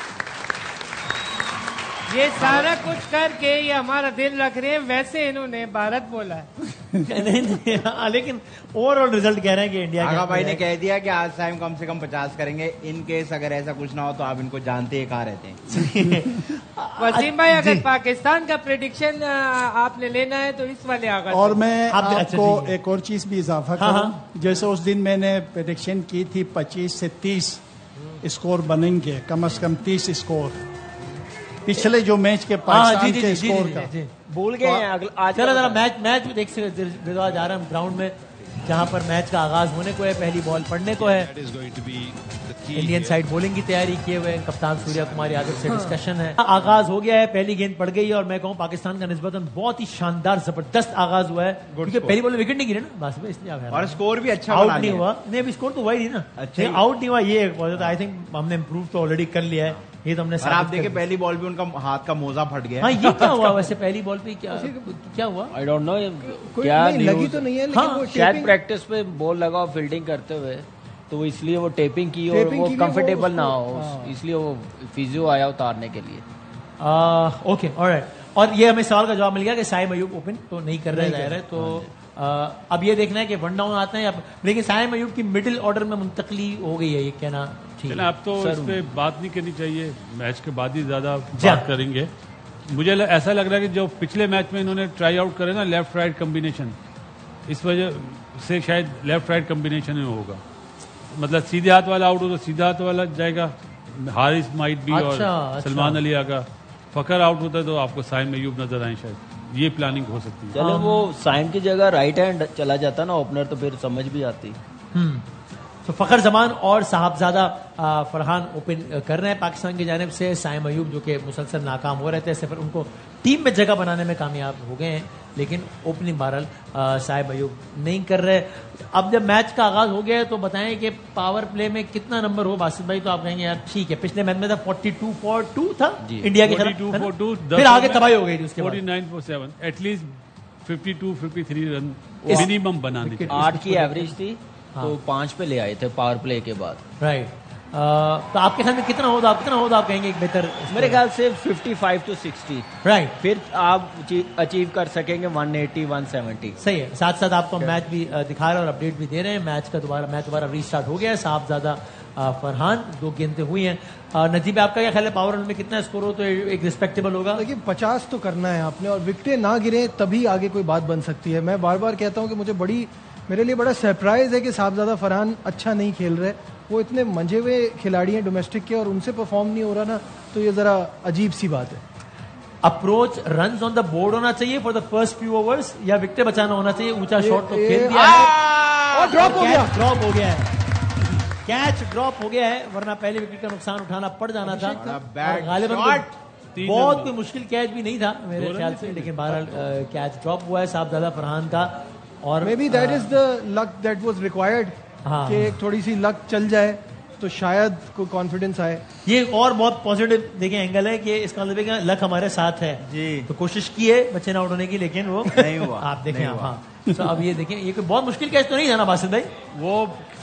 ये सारा कुछ करके ये हमारा दिल रख रहे हैं, वैसे इन्होंने भारत बोला है। नहीं, लेकिन ओवरऑल रिजल्ट कह रहे हैं कि इंडिया आगा भाई ने कह दिया कि आज टाइम कम से कम 50 करेंगे। इन केस अगर ऐसा कुछ ना हो तो आप इनको जानते हैं कहाँ रहते हैं। वसीम भाई, अगर पाकिस्तान का प्रेडिक्शन आपने लेना है तो इस वाले आगा। और मैं आपको एक और चीज भी इजाफा करूं, जैसे उस दिन मैंने प्रेडिक्शन की थी 25 से 30 स्कोर बनेंगे, कम से कम 30 स्कोर पिछले जो मैच के पाकिस्तान के स्कोर का भूल गए हैं। आज चलो जरा मैच भी देख सकते जा रहा है ग्राउंड में, जहां पर मैच का आगाज होने को है, पहली बॉल पड़ने को है। इंडियन साइड बॉलिंग की तैयारी किए हुए हैं, कप्तान सूर्या कुमार यादव से डिस्कशन है। आगाज हो गया है, पहली गेंद पड़ गई है और मैं कहूं पाकिस्तान का निस्बतन बहुत ही शानदार जबरदस्त आगाज हुआ है, क्योंकि पहली बॉल में विकेट नहीं गिरे ना, बस इसलिए और स्कोर भी अच्छा आउट नहीं हुआ। नहीं, अभी स्कोर तो हुआ ही नहीं ना, अच्छा आउट नहीं हुआ। ये आई थिंक हमने इम्प्रूव तो ऑलरेडी कर लिया है, ये तो हमने। आप देखे पहली बॉल भी उनका हाथ का मोजा फट गया। हाँ, ये क्या हुआ वैसे पहली बॉल पे, क्या हुआ? आई डोंट नो, क्या लगी तो नहीं है, लेकिन शायद प्रैक्टिस पे बॉल लगा फील्डिंग करते हुए, तो इसलिए वो टेपिंग की और वो कंफर्टेबल ना हो, इसलिए वो फिजियो आया उतारने के लिए। Okay, alright. और ये हमें सवाल का जवाब मिल गया कि साइम अयूब ओपन तो नहीं कर रहे हैं, तो अब ये देखना है कि वन डाउन आते हैं, लेकिन साइम अयूब की मिडिल ऑर्डर में मुंतकली हो गई है, ये कहना ठीक है। अब तो इस पे बात नहीं करनी चाहिए, मैच के बाद ही ज्यादा बात करेंगे। मुझे ऐसा लग रहा है कि जो पिछले मैच में इन्होंने ट्राई आउट करे ना लेफ्ट राइट कॉम्बिनेशन, इस वजह से शायद लेफ्ट राइट कॉम्बिनेशन में होगा, मतलब सीधे हाथ वाला आउट हो तो सीधा हाथ वाला जाएगा, हारिस माइट भी, और सलमान अली आगा। फकर आउट होता है तो आपको साइम अयूब नजर आए, शायद ये प्लानिंग हो सकती है। चलो वो साइम की जगह राइट हैंड चला जाता ना ओपनर, तो फिर समझ भी आती। तो फखर जमान और साहबजादा फरहान ओपन कर रहे हैं पाकिस्तान की जानिब से। साइम अयूब जो कि मुसलसल नाकाम हो रहे थे, सिर्फ उनको टीम में जगह बनाने में कामयाब हो गए हैं, लेकिन ओपनिंग बहरहाल साइम अयूब नहीं कर रहे। अब जब मैच का आगाज हो गया है तो बताएं कि पावर प्ले में कितना नंबर हो बासित भाई? तो आप कहेंगे यार ठीक है, पिछले मैच में था 42 for 2 था इंडिया की तरफ, 42 for 2, फिर आगे तबाही हो गई थी उसके बाद 49 for 7, एटलीस्ट 52-53 रन मिनिमम बनाने। 8 की एवरेज थी, तो 5 पे ले आए थे पावर प्ले के बाद, राइट। तो आपके ख्याल में कितना होगा आप कहेंगे एक बेहतर? मेरे ख्याल से 55 to 60, राइट, फिर आप अचीव कर सकेंगे 180-170। सही है। साथ साथ आपको मैच भी दिखा रहे हैं और अपडेट भी दे रहे हैं। मैच दोबारा रीस्टार्ट हो गया है। साहबजादा फरहान 2 गेंदें हुई हैं। नजीब, आपका क्या ख्याल है पावर में कितना स्कोर हो तो एक रिस्पेक्टेबल होगा? देखिए 50 तो करना है आपने, और विकेटें ना गिरे तभी आगे कोई बात बन सकती है। मैं बार बार कहता हूं कि मेरे लिए बड़ा सरप्राइज है कि साहबजादा फरहान अच्छा नहीं खेल रहे। वो इतने मंजे हुए खिलाड़ी हैं डोमेस्टिक के, और उनसे परफॉर्म नहीं हो रहा ना, तो ये जरा अजीब सी बात है। Approach runs on the board होना चाहिए for the first few overs, या विकेट बचाना होना चाहिए? ऊंचा शॉट तो खेल दिया है और ड्रॉप हो गया है, कैच ड्रॉप हो गया है, वरना पहले विकेट का नुकसान उठाना पड़ जाना था। गालिबन बहुत कोई मुश्किल कैच भी नहीं था मेरे ख्याल से, लेकिन बहरहाल कैच ड्रॉप हुआ है साहबजादा फरहान का। और may be that is the luck that was required, कि थोड़ी सी लक चल जाए तो शायद कोई कॉन्फिडेंस आए. ये और बहुत पॉजिटिव देखें एंगल है कि इसका मतलब है कि लक हमारे साथ है जी. तो कोशिश की है बच्चे ना आउट होने की, लेकिन वो नहीं हुआ. आप देखें. हाँ तो अब ये देखें, ये कोई बहुत मुश्किल कैच तो नहीं था ना बासित भाई? वो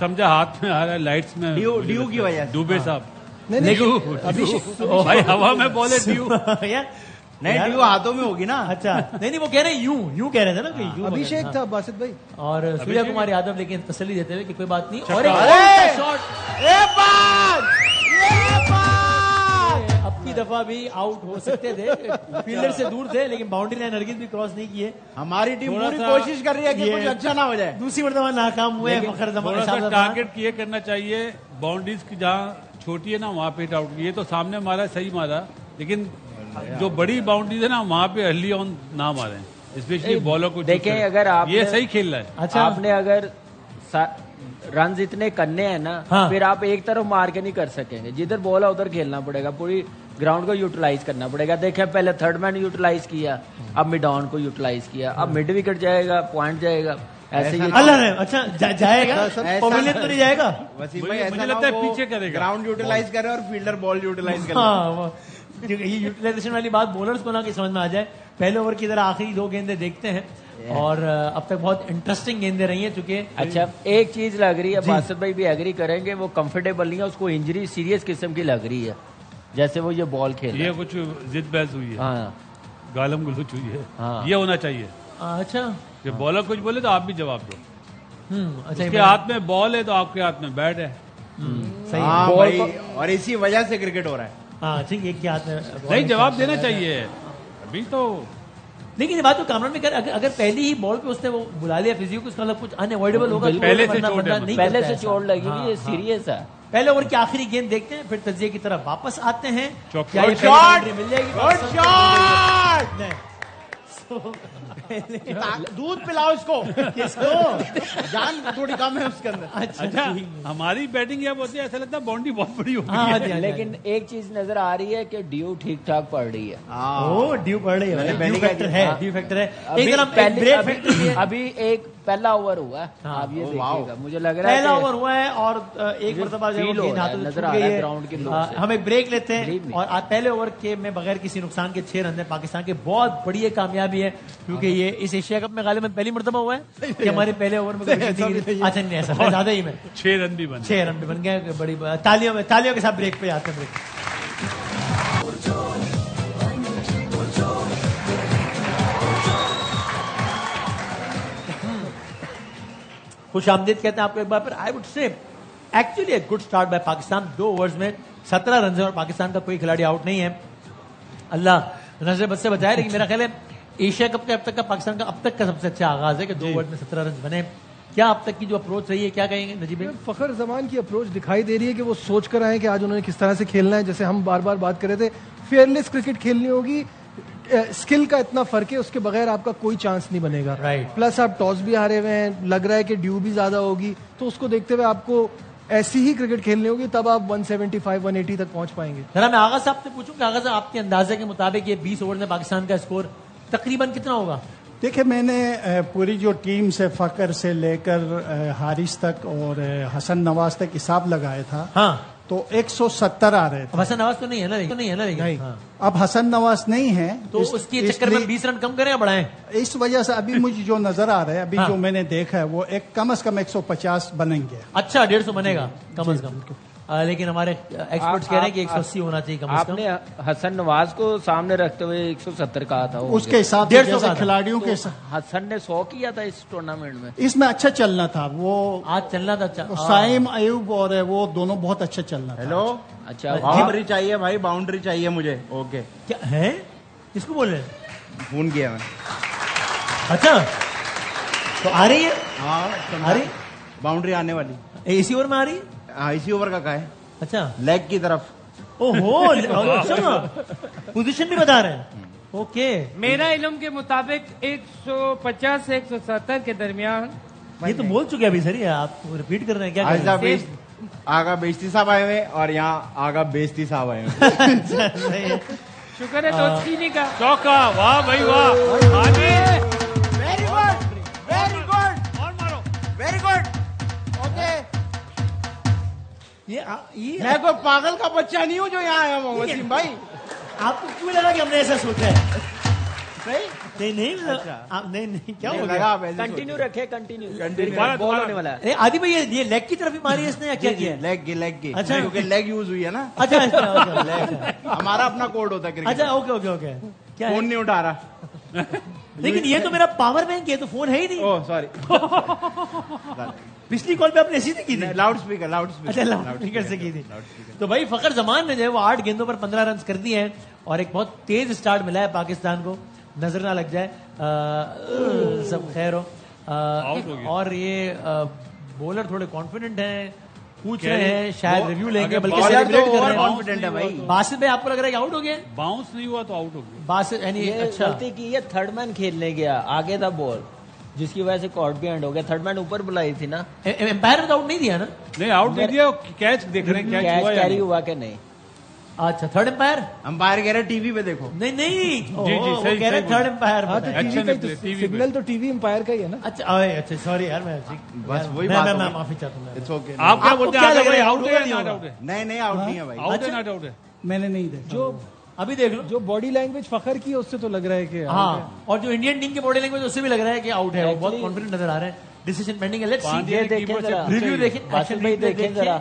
समझा हाथ में आ रहा है लाइट्स में, ड्यू की वजह से. डूबे साहब. नहीं भाई हवा में बोले ड्यू. यार नहीं, ड्यू हाथों में होगी ना. अच्छा नहीं वो कह रहे हैं यूं कह रहे थे ना कि यूं. अभिषेक था बासित भाई और सूर्या कुमार यादव लेकिन तसल्ली देते हुए कि कोई बात नहीं. और अब की दफा भी आउट हो सकते थे, फील्डर से दूर थे, लेकिन बाउंड्री लाइन हरगिज भी क्रॉस नहीं किए. हमारी टीम पूरी कोशिश कर रही है कि कुछ अच्छा ना हो जाए. दूसरी मर्तबा नाकाम हुए. थोड़ा सा टारगेट ये करना चाहिए, बाउंड्रीज की जहाँ छोटी है ना वहाँ पे आउट. ये तो सामने मारा, सही मारा, लेकिन जो बड़ी बाउंड्रीज है ना वहाँ पे अर्ली ऑन ना मारे, स्पेशली बॉलर को. देखें अगर आप ये सही खेल रहा है. अच्छा आपने अगर रन इतने करने हैं ना, फिर आप एक तरफ मार के नहीं कर सकेंगे. जिधर बॉल है उधर खेलना पड़ेगा, पूरी ग्राउंड को यूटिलाइज करना पड़ेगा. देखें पहले थर्ड मैन यूटिलाइज किया, अब मिड ऑन को यूटिलाइज किया, अब मिड विकेट जाएगा, पॉइंट जाएगा, ऐसे ही. अच्छा जाएगा पवेलियन तो नहीं जाएगा. वसीम भाई मुझे लगता है पीछे करेगा, ग्राउंड यूटिलाइज करे और फील्डर बॉल यूटिलाइज करे. हाँ ये यूटिलाइजेशन वाली बात बॉलर्स को ना कि समझ में आ जाए. पहले ओवर की तरह आखिरी 2 गेंदें देखते हैं और अब तक बहुत इंटरेस्टिंग गेंदें रही हैं चूंकि. अच्छा एक चीज लग रही है, बासित भाई भी एग्री करेंगे, वो कंफर्टेबल नहीं है, उसको इंजरी सीरियस किस्म की लग रही है. जैसे वो ये बॉल खेल, ये कुछ जिद बहस हुई है. हाँ गालम गलोच हुई है. हाँ. ये होना चाहिए. अच्छा कि बॉलर कुछ बोले तो आप भी जवाब दो. अच्छा उसके हाथ में बॉल है तो आपके हाथ में बैट है. सही. हाँ भाई, और इसी वजह से क्रिकेट हो रहा है. हाँ ठीक है, क्या हाथ में नहीं जवाब देना चाहिए अभी तो. लेकिन ये बात तो कामरान में कर, अगर पहली ही बॉल पे उसने वो बुला लिया फिजियो को, उसका मतलब कुछ अनअवॉइडेबल होगा. पहले से चोट है, नहीं पहले करता से ऐसा. चोट लगी हाँ, हुई है, सीरियस है. पहले ओवर की आखिरी गेंद देखते हैं, फिर तजिए की तरफ वापस आते हैं. चौका. क्या ये Good पहली shot! बाउंड्री मिल जाएगी? Good shot! नहीं. दूध पिलाओ इसको. किसको? जान थोड़ी कम है उसके अंदर. अच्छा हमारी बैटिंग जब होती है ऐसा लगता है बाउंड्री बहुत बड़ी होती हाँ, है. हाँ, हाँ, लेकिन एक चीज नजर आ रही है कि ड्यू ठीक ठाक पड़ रही है. ओ ड्यू पड़ रही है, ड्यू फैक्टर है, ड्यू फैक्टर है. एक जरा ब्रेक फैक्टर भी है. अभी एक पहला ओवर हुआ है, आप ये देखिएगा, मुझे लग रहा है पहला ओवर हुआ है और एक मरतबा जो फील हो गेंद रहा हाथों है, से नजर छूट आ गई रहा है है. ग्राउंड के लोग से. हम एक ब्रेक लेते हैं Believe me. और आज पहले ओवर के में बगैर किसी नुकसान के 6 रन है पाकिस्तान के. बहुत बड़ी ये कामयाबी है क्योंकि ये इस एशिया कप में गालिबन पहली मरतबा हुआ है कि हमारे पहले ओवर में अच्छा नहीं ऐसा ज्यादा ही में 6 रन भी बने. 6 रन भी बन गए. बड़ी तालियों के साथ ब्रेक पे आते हैं. ब्रेक खुश आमदीद कहते हैं आपको एक बार फिर. I would say actually a good start by Pakistan. 2 overs में 17 रन और पाकिस्तान का कोई खिलाड़ी आउट नहीं है. अल्लाह नजर बद से बचाए. लेकिन मेरा ख्याल है एशिया कप के अब तक का पाकिस्तान का अब तक का सबसे अच्छा आगाज है कि 2 ओवर्स में 17 रन बने. क्या अब तक की जो अप्रोच रही है, क्या कहेंगे नजीब भाई? फखर जमान की अप्रोच दिखाई दे रही है कि वो सोच कर आए कि आज उन्होंने किस तरह से खेलना है. जैसे हम बार बार बात कर रहे थे, फेयरलेस क्रिकेट खेलनी होगी. स्किल का इतना फर्क है, उसके बगैर आपका कोई चांस नहीं बनेगा. Right. प्लस आप टॉस भी हारे हुए हैं, लग रहा है कि ड्यू भी ज्यादा होगी, तो उसको देखते हुए आपको ऐसी ही क्रिकेट खेलनी होगी, तब आप 175 180 तक पहुंच पाएंगे. जरा मैं आगा साहब से पूछूं कि आगा साहब आपके अंदाजे के मुताबिक ये 20 ओवर में पाकिस्तान का स्कोर तकरीबन कितना होगा? देखिए मैंने पूरी जो टीम से फकर से लेकर हारिस तक और हसन नवाज तक हिसाब लगाया था. हाँ तो 170 आ रहे थे. अब हसन नवाज तो नहीं है ना, नहीं. नहीं. अब हसन नवाज नहीं है तो उसके चक्कर में 20 रन कम करें या बढ़ाएं? इस वजह से अभी मुझे जो नजर आ रहा है, अभी जो मैंने देखा है, वो एक कम से कम 150 बनेंगे. अच्छा 150 बनेगा कम से कम. लेकिन हमारे एक्सपर्ट्स कह रहे हैं कि 180 होना चाहिए कम से कम. आपने हसन नवाज को सामने रखते हुए 170 कहा था. उसके हिसाब से जैसे खिलाड़ियों के हसन ने 100 किया था इस टूर्नामेंट में. इसमें अच्छा चलना था. वो आज चलना था. अच्छा साइम अयूब और वो दोनों बहुत अच्छा चलना था. हेलो. अच्छा बाउंड्री चाहिए भाई, बाउंड्री चाहिए मुझे. ओके क्या है, किसको बोल रहे हैं? फोन किया मैं. अच्छा तो आ रही है. हाँ आ रही बाउंड्री आने वाली. इसी ओवर में आ रही है. हाँ इसी ओवर का है. अच्छा लेग की तरफ. ओहो अच्छा पोजीशन भी बता रहे हैं. ओके मेरा इल्म के मुताबिक 150 से 170 के दरमियान. ये तो बोल चुके अभी सर, आप रिपीट कर रहे हैं क्या कर रहे हैं? आगा बेइज्जती साहब आए हुए और यहाँ आगा बेइज्जती साहब आए हुए. शुक्र है दोस्ती का. चौका. वाह भाई वाह. वेरी गुड, वेरी गुड, और मारो. Very good. ओके ये मैं कोई पागल का बच्चा नहीं हूँ जो यहाँ आया हूँ वसीम भाई। आपको क्यों लगा कि हमने ऐसा सोचा है? नहीं नहीं अच्छा। नहीं क्या नहीं, हो लगा गया? आप ऐसे कंटिन्यू रखे, कंटिन्यू बॉल होने वाला है। ए, आदि भाई ये लेग की तरफ ही मारी है इसने या क्या किया है? लेग की अच्छा। क्योंकि लेग यूज हुई है ना। अच्छा अच्छा हमारा अपना कोड होता है क्रिकेट। अच्छा ओके क्या फोन है? नहीं उठा रहा। लेकिन ये तो मेरा पावर बैंक है, तो फोन है ही नहीं। Oh sorry. पिछली कॉल पे आपने ऐसी थी की थी? लाउड स्पीकर अच्छा लाउड स्पीकर से की थी। तो भाई फखर जमान ने जो है वो 8 गेंदों पर 15 रन कर दिए हैं और एक बहुत तेज स्टार्ट मिला है पाकिस्तान को, नजर ना लग जाए। सब खैर हो। और ये बॉलर थोड़े कॉन्फिडेंट हैं, पूछ रहे हैं, शायद रिव्यू लेंगे, बल्कि सेलिब्रेट कर रहे हैं। कॉन्फिडेंट है भाई। बासित भाई आपको लग रहा है कि आउट हो गया? बाउंस नहीं हुआ तो आउट हो गया। बासित यानी अच्छा गलती की, ये थर्ड मैन खेलने गया, आगे था बॉल, जिसकी वजह से कॉर्ड भी एंड हो गया। थर्ड मैन ऊपर बुलाई थी ना, एम्पायर ने तो आउट नहीं दिया ना? नहीं आउट नहीं दिया, कैच देख रहे हैं कैच कैच हुआ या कैरी नहीं। हुआ कि नहीं। अच्छा थर्ड एम्पायर अंपायर कह रहे टीवी पे देखो। नहीं जी, वो सही, कह रहे सही थर्ड एम्पायर। हाँ तो Action टीवी का replay, TV सिग्नल तो टीवी एम्पायर का ही है ना। अच्छा सॉरी यार मैं बस वही मैं बात मैं हो मैं गई। माफी चाहता हूँ। It's okay. आप क्या आपको बोलते क्या हैं? लग रहा है, आउट out है है या या नॉट नहीं आउट है? नहीं आउट नहीं है भाई। आउट है नॉट आउट है? मैंने नहीं देखा। जो अभी देख लो। जो बॉडी लैंग्वेज फखर की है उससे तो लग रहा है कि हाँ, और जो इंडियन टीम की बॉडी लैंग्वेज उससे भी लग रहा है कि आउट है। वो बहुत कॉन्फिडेंट नजर आ रहे हैं। डिसीजन पेंडिंग है, लेट्स सी। पांड्या ने देखें कीपर से जरा। पूछा ही रिव्यू है। देखें, बासित भाई देखें जरा,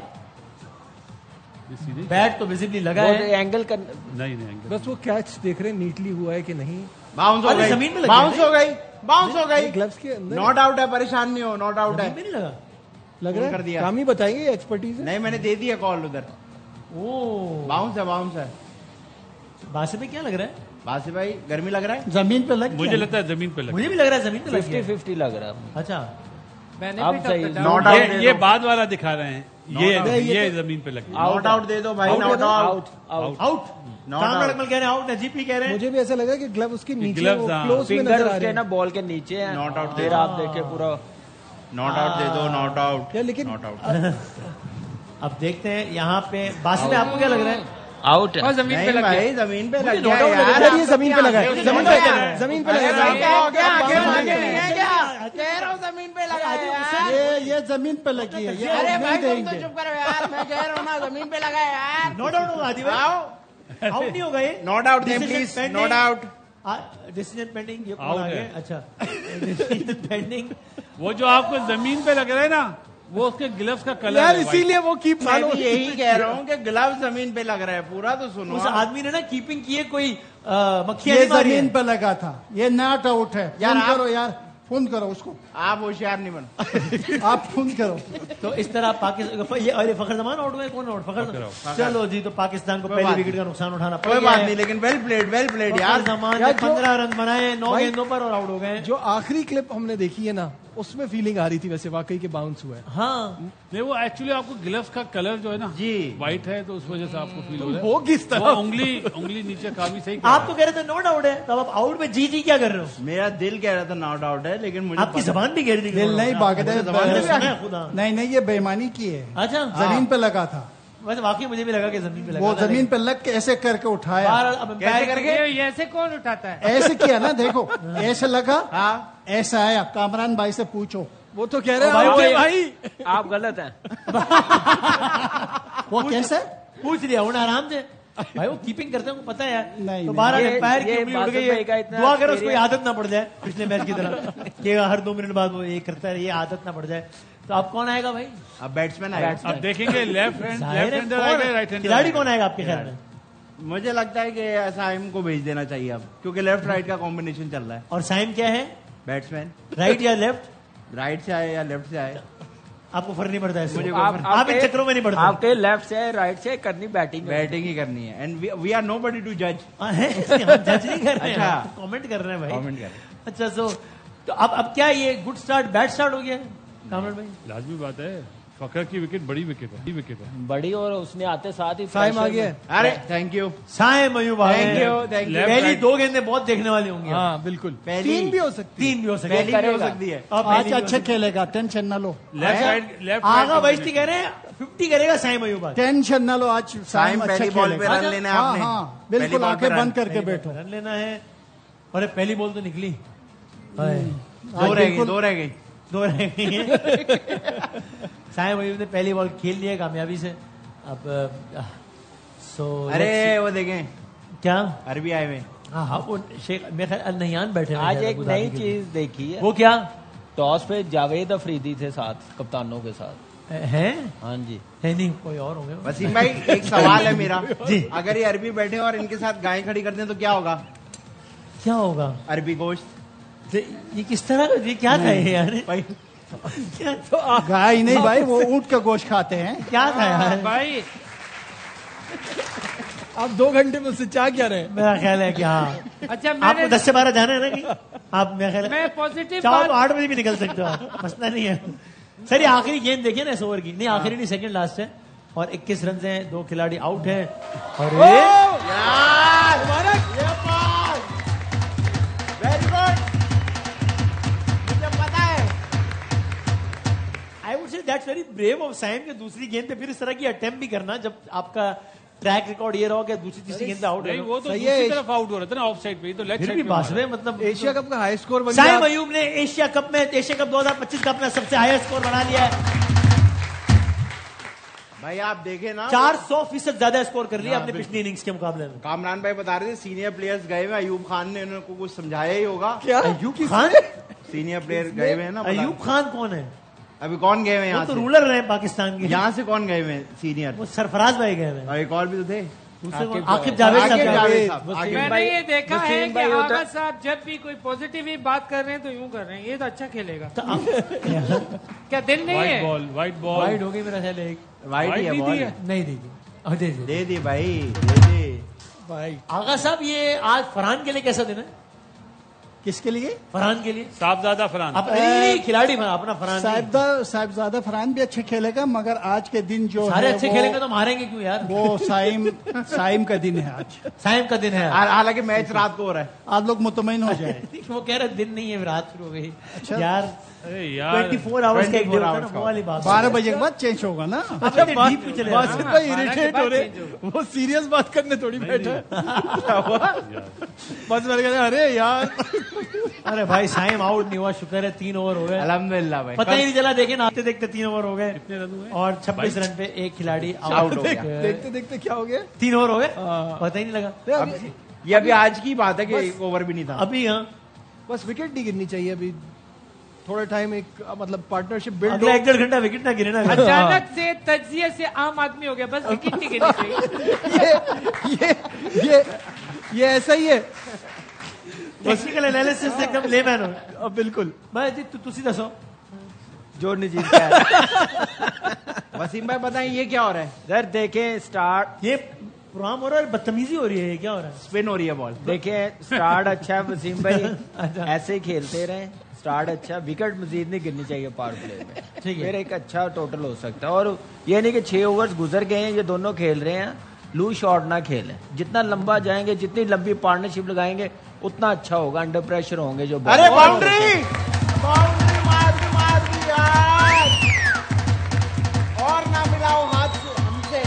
बैट तो विजिबली लगा वो है। एंगल कर नहीं नहीं बस वो कैच देख रहे हैं नीटली हुआ है कि नहीं। बाउंस हो अरे गई, जमीन पे लगी बाउंस है। हो गई, बाउंस हो गई। ग्लव्स के अंदर नॉट आउट है, परेशान नहीं हो, नॉट आउट है। जमीन पे नहीं लगा। लग रहा कर है दिया। काम ही बताएंगे एक्सपर्टीज है। नहीं मैंने दे दिया कॉल उधर। ओ बाउंस है, बाउंस है। बासित पे क्या लग रहा है? बासी भाई गर्मी लग रहा है। जमीन पे लग मुझे लगता है जमीन पे लगा। मुझे भी लग रहा है जमीन पे लग गया। 50-50 लग रहा है। अच्छा मैंने अब भी सही। टप नॉट आउट ये बाद वाला दिखा रहे हैं, ये जमीन पे लगे। नॉट आउट दे दो भाई, not out. Out out. Kamran Akmal कह रहे हैं आउट, नजीब भी कह रहे हैं। मुझे भी ऐसा लगा कि ग्लव उसके नीचे gloves, हाँ। क्लोज में फिंगर नजर आ उसके रहे ना हैं। बॉल के नीचे है। Not out फिर दे आप देखे पूरा नॉट आउट दे दो, नॉट आउट। या लेकिन नॉट आउट। अब देखते हैं यहाँ पे बासित पे आपको क्या लग रहा है? आउट है। और जमीन पे नहीं लग गया। भाई जमीन पे लग मुझे गया नॉट आउट लग यार। रहा यार ये जमीन पे लगा है, जमीन पे जमीन पे लगा भाई है। क्या हो गया? आगे बाउंस आगे है। नहीं है क्या? कह रहा हूँ जमीन पे लगा है यार। ये जमीन पे लगी है, ये अरे आउट भाई नहीं तुम तो देंगे। चुप करो यार, मैं कह रहा हूँ ना जमीन पे लगा है यार। नो डाउट होगा आदि भाई। आओ, आउट नहीं होगा ये। नॉट आउट दें Decision please, pending। Not out. Decision pending. ये कौन Out आ है। गया? अच्छा डिसीजन पेंडिंग। वो जो आपको जमीन पे लग रहा है ना, वो उसके ग्लव्स का कलर यार है white। इसीलिए वो कीप मैं भी यही कह रहा हूँ कि ग्लव जमीन पे लग रहा है, पूरा तो सुनो। उस आदमी ने ना कीपिंग की है, कोई मक्खियां ये नहीं मारी है। जमीन पे लगा था, ये नॉट आउट है। यार फोन आप- करो यार, फोन करो उसको, आप होशियार नहीं बनो। आप फोन करो। तो इस तरह पाकिस्तान ये अरे फखर जमान आउट हुए, कौन आउट? फखर। चलो जी, तो पाकिस्तान को कोई पहली बात विकेट का नुकसान उठाना पड़ कोई गया बात है। नहीं, लेकिन वेल प्लेड यार। फखर जमान यार ने जो- 15 रन बनाए 9 भाई- गेंदों पर और आउट हो गए। जो आखिरी क्लिप हमने देखी है ना, उसमें फीलिंग आ रही थी वैसे वाकई के बाउंस हुआ है। हाँ नहीं वो एक्चुअली आपको ग्लव्स का कलर जो है ना जी। व्हाइट है, तो उस वजह से आपको फील हो रहा है। वो किस वो तरह उंगली नीचे काफी सही कर आप तो कह रहे थे नो डाउट है, तब आप आउट में जी क्या कर रहे हो? मेरा दिल कह रहा था नॉट आउट है, लेकिन मुझे आपकी पता- जबान भी कह रही थी कि दिल no नहीं doubt। भागता है, मैंने बस- सुना है खुदा। नहीं नहीं, ये बेईमानी की है। अच्छा जमीन पे लगा था, वैसे वाकई मुझे भी लगा कि जमीन पे लगा वो था, जमीन पे लग के ऐसे करके उठाया। बहरहाल अब कैसे umpire- करके? ये ऐसे कौन उठाता है? ऐसे किया ना, देखो ऐसे लगा, हाँ ऐसा आया। कामरान भाई से पूछो, वो तो कह रहे भाई, हैं वो- भाई आप गलत हैं। वो कैसे? पूछ लिया उन्हें आराम से। भाई वो कीपिंग करते हैं, उनको पता है यार। नहीं, तो नहीं। 12 ये- एम्पायर की ये उंगली उड़ बासित गई भाई का है। इतना दुआ करो उसको experience- आदत ना पड़ जाए पिछले मैच की तरह कि हर 2 मिनट बाद वो ये करता है, ये आदत ना पड़ जाए। तो अब कौन आएगा भाई? अब बैट्समैन आएगा। अब देखेंगे लेफ्ट जाहिर है, हैंडर कौन- आएगा, राइट हैंडर खिलाड़ी कौन आएगा आपके ख्याल में? मुझे लगता है कि साइम को भेज देना चाहिए अब, क्योंकि लेफ्ट राइट का कॉम्बिनेशन चल रहा है। और साइम क्या है, बैट्समैन राइट या लेफ्ट? राइट से आए या लेफ्ट से आए, आपको फर्क नहीं पड़ता है? मुझे आप इन चक्रों में नहीं पड़ते? आपके लेफ्ट से राइट से करनी बैटिंग। बैटिंग ही करनी है। And we are no buddy to जज। जज नहीं कर रहे हैं, अच्छा। आप कमेंट कर रहे हैं भाई। कमेंट कर रहे हैं। अच्छा सो तो अब क्या ये गुड स्टार्ट बैड स्टार्ट हो गया कामरान भाई? लाजमी बात है, फखर की विकेट बड़ी विकेट है। बड़ी, और उसने आते साथ ही साइम आ pressure गया में- है। अरे थैंक यू, साइम अयूब आ थैंक गए। You, thank you. पहली 2 गेंदें बहुत देखने वाली होंगी। हाँ बिल्कुल, पहली- 3 भी हो सकती 3 भी हो सकती पहली भी हो करेगा। सकती है। अब आज पहली भी हो अच्छे सकती खेलेगा, टेंशन ना लो, लेफ्ट आगा बैठती कह रहे हैं 50 करेगा साइम अयूब आज। टेंशन ना लो। आज साइम साइम अच्छा पहली बॉल पे खेलेगा। रन लेना है हाँ आपने। हाँ, पहली बिल्कुल बॉल पे आंखें रन। बंद करके बैठो। रन लेना है। अरे पहली बॉल तो निकली, हाय। दो रह गई, दो रह गई। 2 रह गई हैं। साइम अयूब ने पहली बॉल खेल ली है कामयाबी से। اب سو ارے وہ دیکھیں کیا عربی آئے ہوئے. ہاں وہ شیخ میرے خیال النہیان بیٹھے آج ایک نئی چیز دیکھی ہے. وہ کیا؟ ٹاس پہ جاوید افریدی تھے ساتھ کپتانوں کے ساتھ ہیں. ہاں جی ہے نہیں کوئی اور ہوں گے. وسیم بھائی ایک سوال ہے میرا. جی اگر یہ عربی بیٹھے اور ان کے ساتھ گائے کھڑی کر دیں تو کیا ہوگا؟ کیا ہوگا؟ عربی گوشت. یہ کس طرح یہ کیا کھائے ہیں یار؟ گائے نہیں بھائی, وہ اونٹ کا گوشت کھاتے ہیں. کیا کھایا بھائی آپ 2 گھنٹے میں اس سے چاہ کیا رہے؟ میرا خیال ہے کہ ہاں. اچھا آپ کو 10 سے 12 جانا ہے نا کہ آپ میرا خیال میں پازیٹیو چاہو تو 8 بجے بھی نکل سکتے ہو آپ, مسئلہ نہیں ہے. سر یہ آخری گیم دیکھیے نا اس اوور کی. نہیں آخری نہیں, سیکنڈ لاسٹ ہے اور 21 رنز ہیں, 2 کھلاڑی آؤٹ ہیں اور ویری گڈ. مجھے پتا ہے I would say that's very brave of Saim کہ دوسری گیند پہ پھر اس طرح کی اٹیمپٹ بھی کرنا جب آپ کا ٹریک ریکارڈ یہ رہا کہ دوسری تیسری گیند پہ آؤٹ ہے. وہ تو دوسری طرف آؤٹ ہو رہا تھا نا, آف سائڈ پہ. تو لیفٹ پھر بھی سائڈ باسوے مطلب ایشیا کپ کا ہائی اسکور بن سائم گیا. ایوب نے ایشیا کپ میں ایشیا کپ 2025 کا اپنا سب سے ہائی اسکور بنا لیا ہے. بھائی آپ دیکھیں نا 400% زیادہ اسکور کر لیا اپنے پچھلی اننگز کے مقابلے میں. کامران بھائی بتا رہے تھے سینئر پلیئرز گئے ہوئے, ایوب خان نے انہوں کو کچھ سمجھایا ہی ہوگا. کیا ایوب خان سینئر پلیئر گئے ہوئے ہیں نا. ایوب خان کون ہے؟ ابھی کون گئے ہوئے وہ یہاں تو سے؟ رولر رہے پاکستان کے. یہاں سے کون گئے ہوئے سینئر؟ وہ سرفراز بھائی گئے ہوئے. اور ایک اور بھی تو تھے. عاقب جاوید صاحب. میں نے یہ دیکھا ہے کہ آغا صاحب جب بھی کوئی پازیٹیو ہی بات کر رہے ہیں تو یوں کر رہے ہیں, یہ تو اچھا کھیلے گا. کیا دل نہیں ہے؟ وائٹ بال وائڈ ہو گئی میرا خیال ہے. وائٹ ہی ہے بال. نہیں دی دے دی بھائی, دے دی بھائی. آغا صاحب یہ آج فرحان کے لیے کیسا دن ہے؟ کس کے لیے؟ فرحان کے لیے. صاحبزادہ فرحان. کھلاڑی اپنا فرحان صاحبزادہ فرحان بھی اچھے کھیلے گا, مگر آج کے دن جو سارے اچھے کھیلیں گے تو ہاریں گے کیوں یار؟ وہ سائم کا دن ہے آج. سائم کا دن ہے, حالانکہ میچ رات کو ہو رہا ہے. آپ لوگ مطمئن ہو جائیں. وہ کہہ رہے دن نہیں ہے, رات شروع ہو گئی اچھا یار. 24 آورس کا ایک ڈے ہوتا ہے نا, وہ والی بات. 12 بجے کے بعد چینج ہوگا نا. باسط بھائی اریٹیٹ ہو رہے, وہ سیریس بات کرنے تھوڑی بیٹھے. بس میں کہتے ارے یار, ارے بھائی سائم آؤٹ نہیں ہوا, شکر ہے 3 اوور ہو گئے. الحمدللہ بھائی, پتہ ہی نہیں چلا. دیکھیں آتے دیکھتے 3 اوور ہو گئے اور 26 رن پہ ایک کھلاڑی آؤٹ ہو گیا. دیکھتے دیکھتے کیا ہو گیا, 3 اوور ہو گئے, پتہ ہی نہیں لگا. یہ ابھی آج کی بات ہے کہ ایک اوور بھی نہیں تھا ابھی. ہاں بس وکٹ نہیں گرنی چاہیے ابھی, تھوڑا ٹائم ایک مطلب پارٹنرشپ بلڈ اگلا 1.5 گھنٹہ وکٹ نہ گرے نا. اچانک سے تجزیے سے عام آدمی ہو گیا, بس وکٹ نہیں گرنی چاہیے. یہ ایسا ہی ہے. ٹیکنیکل انالیسس سے ایک دم لے مین ہو. بالکل. بھائی جی تسی دسو جو نہیں جیتا ہے. وسیم بھائی بتائیں یہ کیا ہو رہا ہے؟ سر دیکھیں اسٹارٹ, یہ پروگرام ہو رہا ہے, بدتمیزی ہو رہی ہے, یہ کیا ہو رہا ہے؟ اسپن ہو رہی ہے بال. دیکھیں اسٹارٹ اچھا ہے وسیم بھائی, ایسے ہی کھیلتے رہیں. اسٹارٹ اچھا, وکٹ مزید نہیں گرنی چاہیے پاور پلے میں, پھر ایک اچھا ٹوٹل ہو سکتا ہے. اور یہ نہیں کہ 6 اوورز گزر گئے ہیں, یہ دونوں کھیل رہے ہیں, لوز شاٹ نہ کھیلیں. جتنا لمبا جائیں گے, جتنی لمبی پارٹنرشپ لگائیں گے اتنا اچھا ہوگا. انڈر پریشر ہوں گے جو. ارے باؤنڈری مار دی یار, اور نہ ملاؤ ہاتھ ہم سے.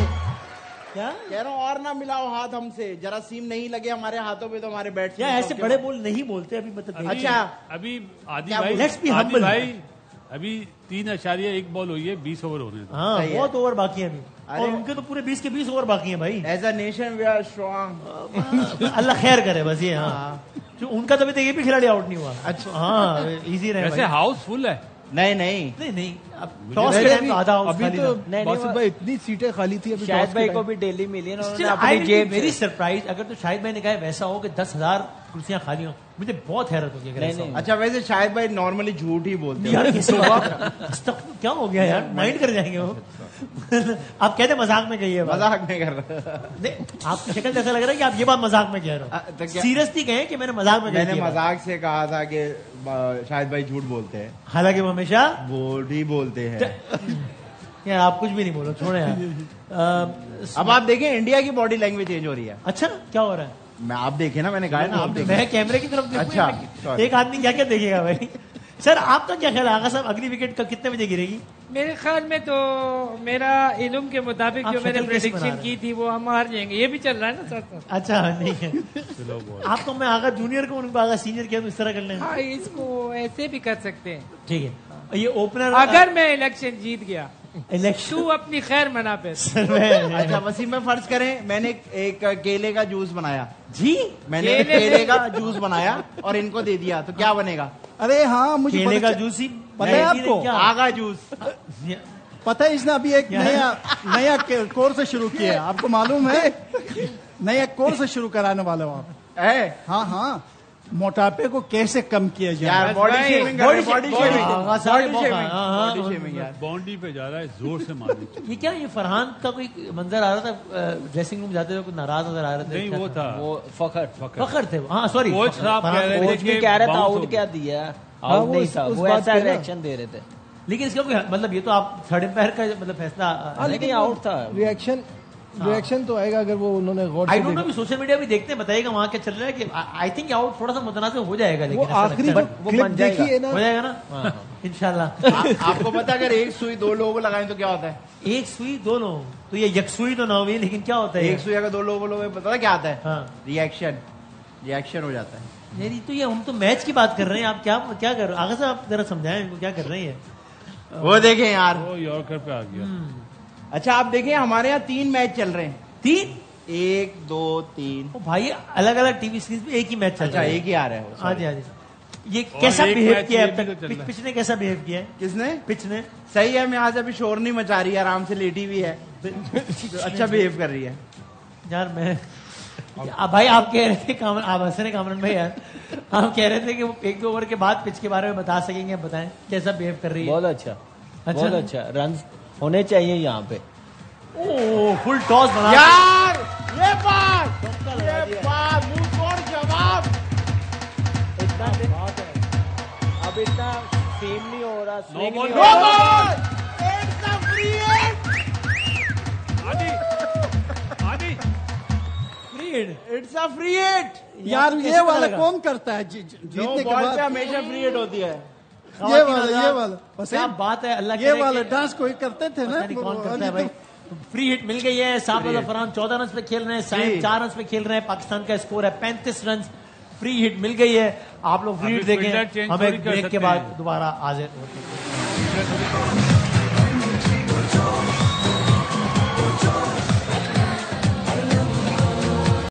کیا کہہ رہا ہوں اور نہ ملاؤ ہاتھ ہم سے, جراثیم نہیں لگے ہمارے ہاتھوں پہ تو ہمارے بیٹھ. ایسے بڑے بول نہیں بولتے ابھی, مطلب اچھا ابھی عادی Let's be humble. بھائی ابھی 3.1 بال ہوئی ہے, 20 اوور ہونے. ہاں بہت اوور باقی ہیں ابھی, اور ان کے تو پورے 20 کے 20 اوور باقی ہیں بھائی. As a nation we are strong. اللہ خیر کرے بس. یہ ہاں جو ان کا تو ابھی تک یہ بھی کھلاڑی آؤٹ نہیں ہوا. اچھا ہاں ایزی رہے. ویسے ہاؤس فل ہے. نہیں اب ٹاس کے ٹائم آدھا ابھی تو باسط بھائی اتنی سیٹیں خالی تھی. ابھی شاہد بھائی کو بھی ڈیلی ملی ہے. میری سرپرائز اگر تو شاہد بھائی نے کہا ویسا ہو کہ 10,000 کرسیاں خالی ہوں, مجھے بہت حیرت ہوگی. اچھا ویسے شاید بھائی نارملی جھوٹ ہی بولتے ہیں. کیا ہو گیا یار, مائنڈ کر جائیں گے وہ. آپ کہتے مذاق میں کہیے, مذاق نہیں کر رہا. آپ کی شکل ایسا لگ رہا ہے کہ آپ یہ بات مذاق میں کہہ رہے ہو. سیریسلی کہیں کہ میں نے مذاق میں, میں نے مذاق سے کہا تھا کہ شاید بھائی جھوٹ بولتے ہیں, حالانکہ وہ ہمیشہ جھوٹ ہی بولتے ہیں. یار آپ کچھ بھی نہیں بولو, چھوڑے یار. اب آپ دیکھیں انڈیا کی باڈی لینگویج چینج ہو رہی ہے. اچھا کیا ہو رہا ہے؟ میں آپ دیکھیں نا, میں نے کہا نا آپ دیکھیں. میں کیمرے کی طرف دیکھوں. اچھا ایک آدمی کیا کیا دیکھے گا بھائی. سر آپ کا کیا خیال ہے آغا صاحب, اگلی وکٹ کا کتنے بجے گرے گی؟ میرے خیال میں تو میرا علم کے مطابق جو میں نے پریڈکشن کی تھی وہ ہم ہار جائیں گے. یہ بھی چل رہا ہے نا ساتھ ساتھ. اچھا نہیں ہے آپ کو, میں آغا جونیئر کو ان کو آغا سینئر کیا تو اس طرح کر لیں. ہاں اس کو ایسے بھی کر سکتے ہیں. ٹھیک ہے. یہ اوپنر اگر میں الیکشن جیت گیا इलेक्शन तू अपनी खैर मना पे। अच्छा वसीम में फर्ज करें मैंने एक केले का जूस बनाया जी, मैंने केले का जूस बनाया और इनको दे दिया तो क्या बनेगा? अरे हाँ, मुझे केले का जूस ही पता है आपको? आगा जूस। पता है इसने अभी एक नया कोर्स शुरू किया है, आपको मालूम है? नया कोर्स शुरू कराने वाले हो आप। हाँ हाँ, मोटापे को कैसे कम किया जाए। बॉडी शेविंग बाउंड्री पे जा रहा है, जोर से मारने। ये क्या, ये फरहान का कोई मंजर आ रहा था ड्रेसिंग रूम जाते हुए, कुछ नाराज नजर आ रहे थे? नहीं, वो था वो फखर थे। हाँ सॉरी, कोच साहब कह रहे थे कोच भी कह रहा था आउट क्या दिया, आउट नहीं था, वो ऐसा रिएक्शन दे रहे थे। लेकिन इसका कोई मतलब, ये तो आप थर्ड एम्पायर का मतलब फैसला, लेकिन आउट था। रिएक्शन तो आएगा अगर वो उन्होंने गौर I don't know, social media भी देखते हैं, बताइएगा वहाँ क्या चल रहा है कि आई थिंक आउट थोड़ा सा मुतनाज़िर हो जाएगा, लेकिन वो आखिरी क्लिप देखिए ना, हो जाएगा ना इंशाल्लाह। आपको पता है अगर एक सुई दो लोगों को लगाएं तो क्या होता है? एक सुई दो लोग, तो ये यकसुई तो ना हुई, लेकिन क्या होता है एक सुई अगर दो लोगों को पता है क्या आता है? हाँ, रिएक्शन हो जाता है। मेरी तो ये, हम तो मैच की बात कर रहे हैं, आप क्या कर रहे हो? आगे से आप जरा समझाएं इनको क्या कर रहे हैं। वो देखें यार, वो यॉर्कर पे आ गया। अच्छा आप देखें हमारे यहाँ 3 मैच चल रहे हैं। 3 1 2 3 भाई अलग अलग टीवी सीरीज में एक ही मैच चल रहा है। एक ही आ रहा है। हाँ जी हाँ जी। ये कैसा बिहेव किया है अब तक? पिच ने कैसा बिहेव किया है? किसने? पिच ने। सही है, मैं यहाँ से अभी शोर नहीं मचा रही है, आराम से लेटी भी है, अच्छा बिहेव कर रही है यार। मैं भाई आप कह रहे थे आप हंस रहे कामरान भाई यार, आप कह रहे थे कि वो 1-2 ओवर के बाद पिच के बारे में बता सकेंगे, बताएं कैसा बिहेव कर रही है। बहुत अच्छा, बहुत अच्छा, रन होने चाहिए यहाँ पे। ओ फुल टॉस बना यार, ये बात मुंह तोड़ जवाब। इतना बात है, अब इतना सेम नहीं हो रहा, स्विंग नहीं हो नो रहा। Ball, it's a free hit. It's a free hit. यार ये वाला कौन करता है जीतने के बाद? हमेशा फ्री हिट होती है। ये वाला क्या बात है, अल्लाह ये वाला डांस कोई करते थे ना, कौन करता है भाई। फ्री हिट मिल गई है। साबिर फरहान 14 रन पे खेल रहे हैं, साइम 4 रन पे खेल रहे हैं, पाकिस्तान का स्कोर है 35 रन। फ्री हिट मिल गई है, आप लोग फ्री हिट देखें, हमें ब्रेक के बाद दोबारा हाजिर होते हैं।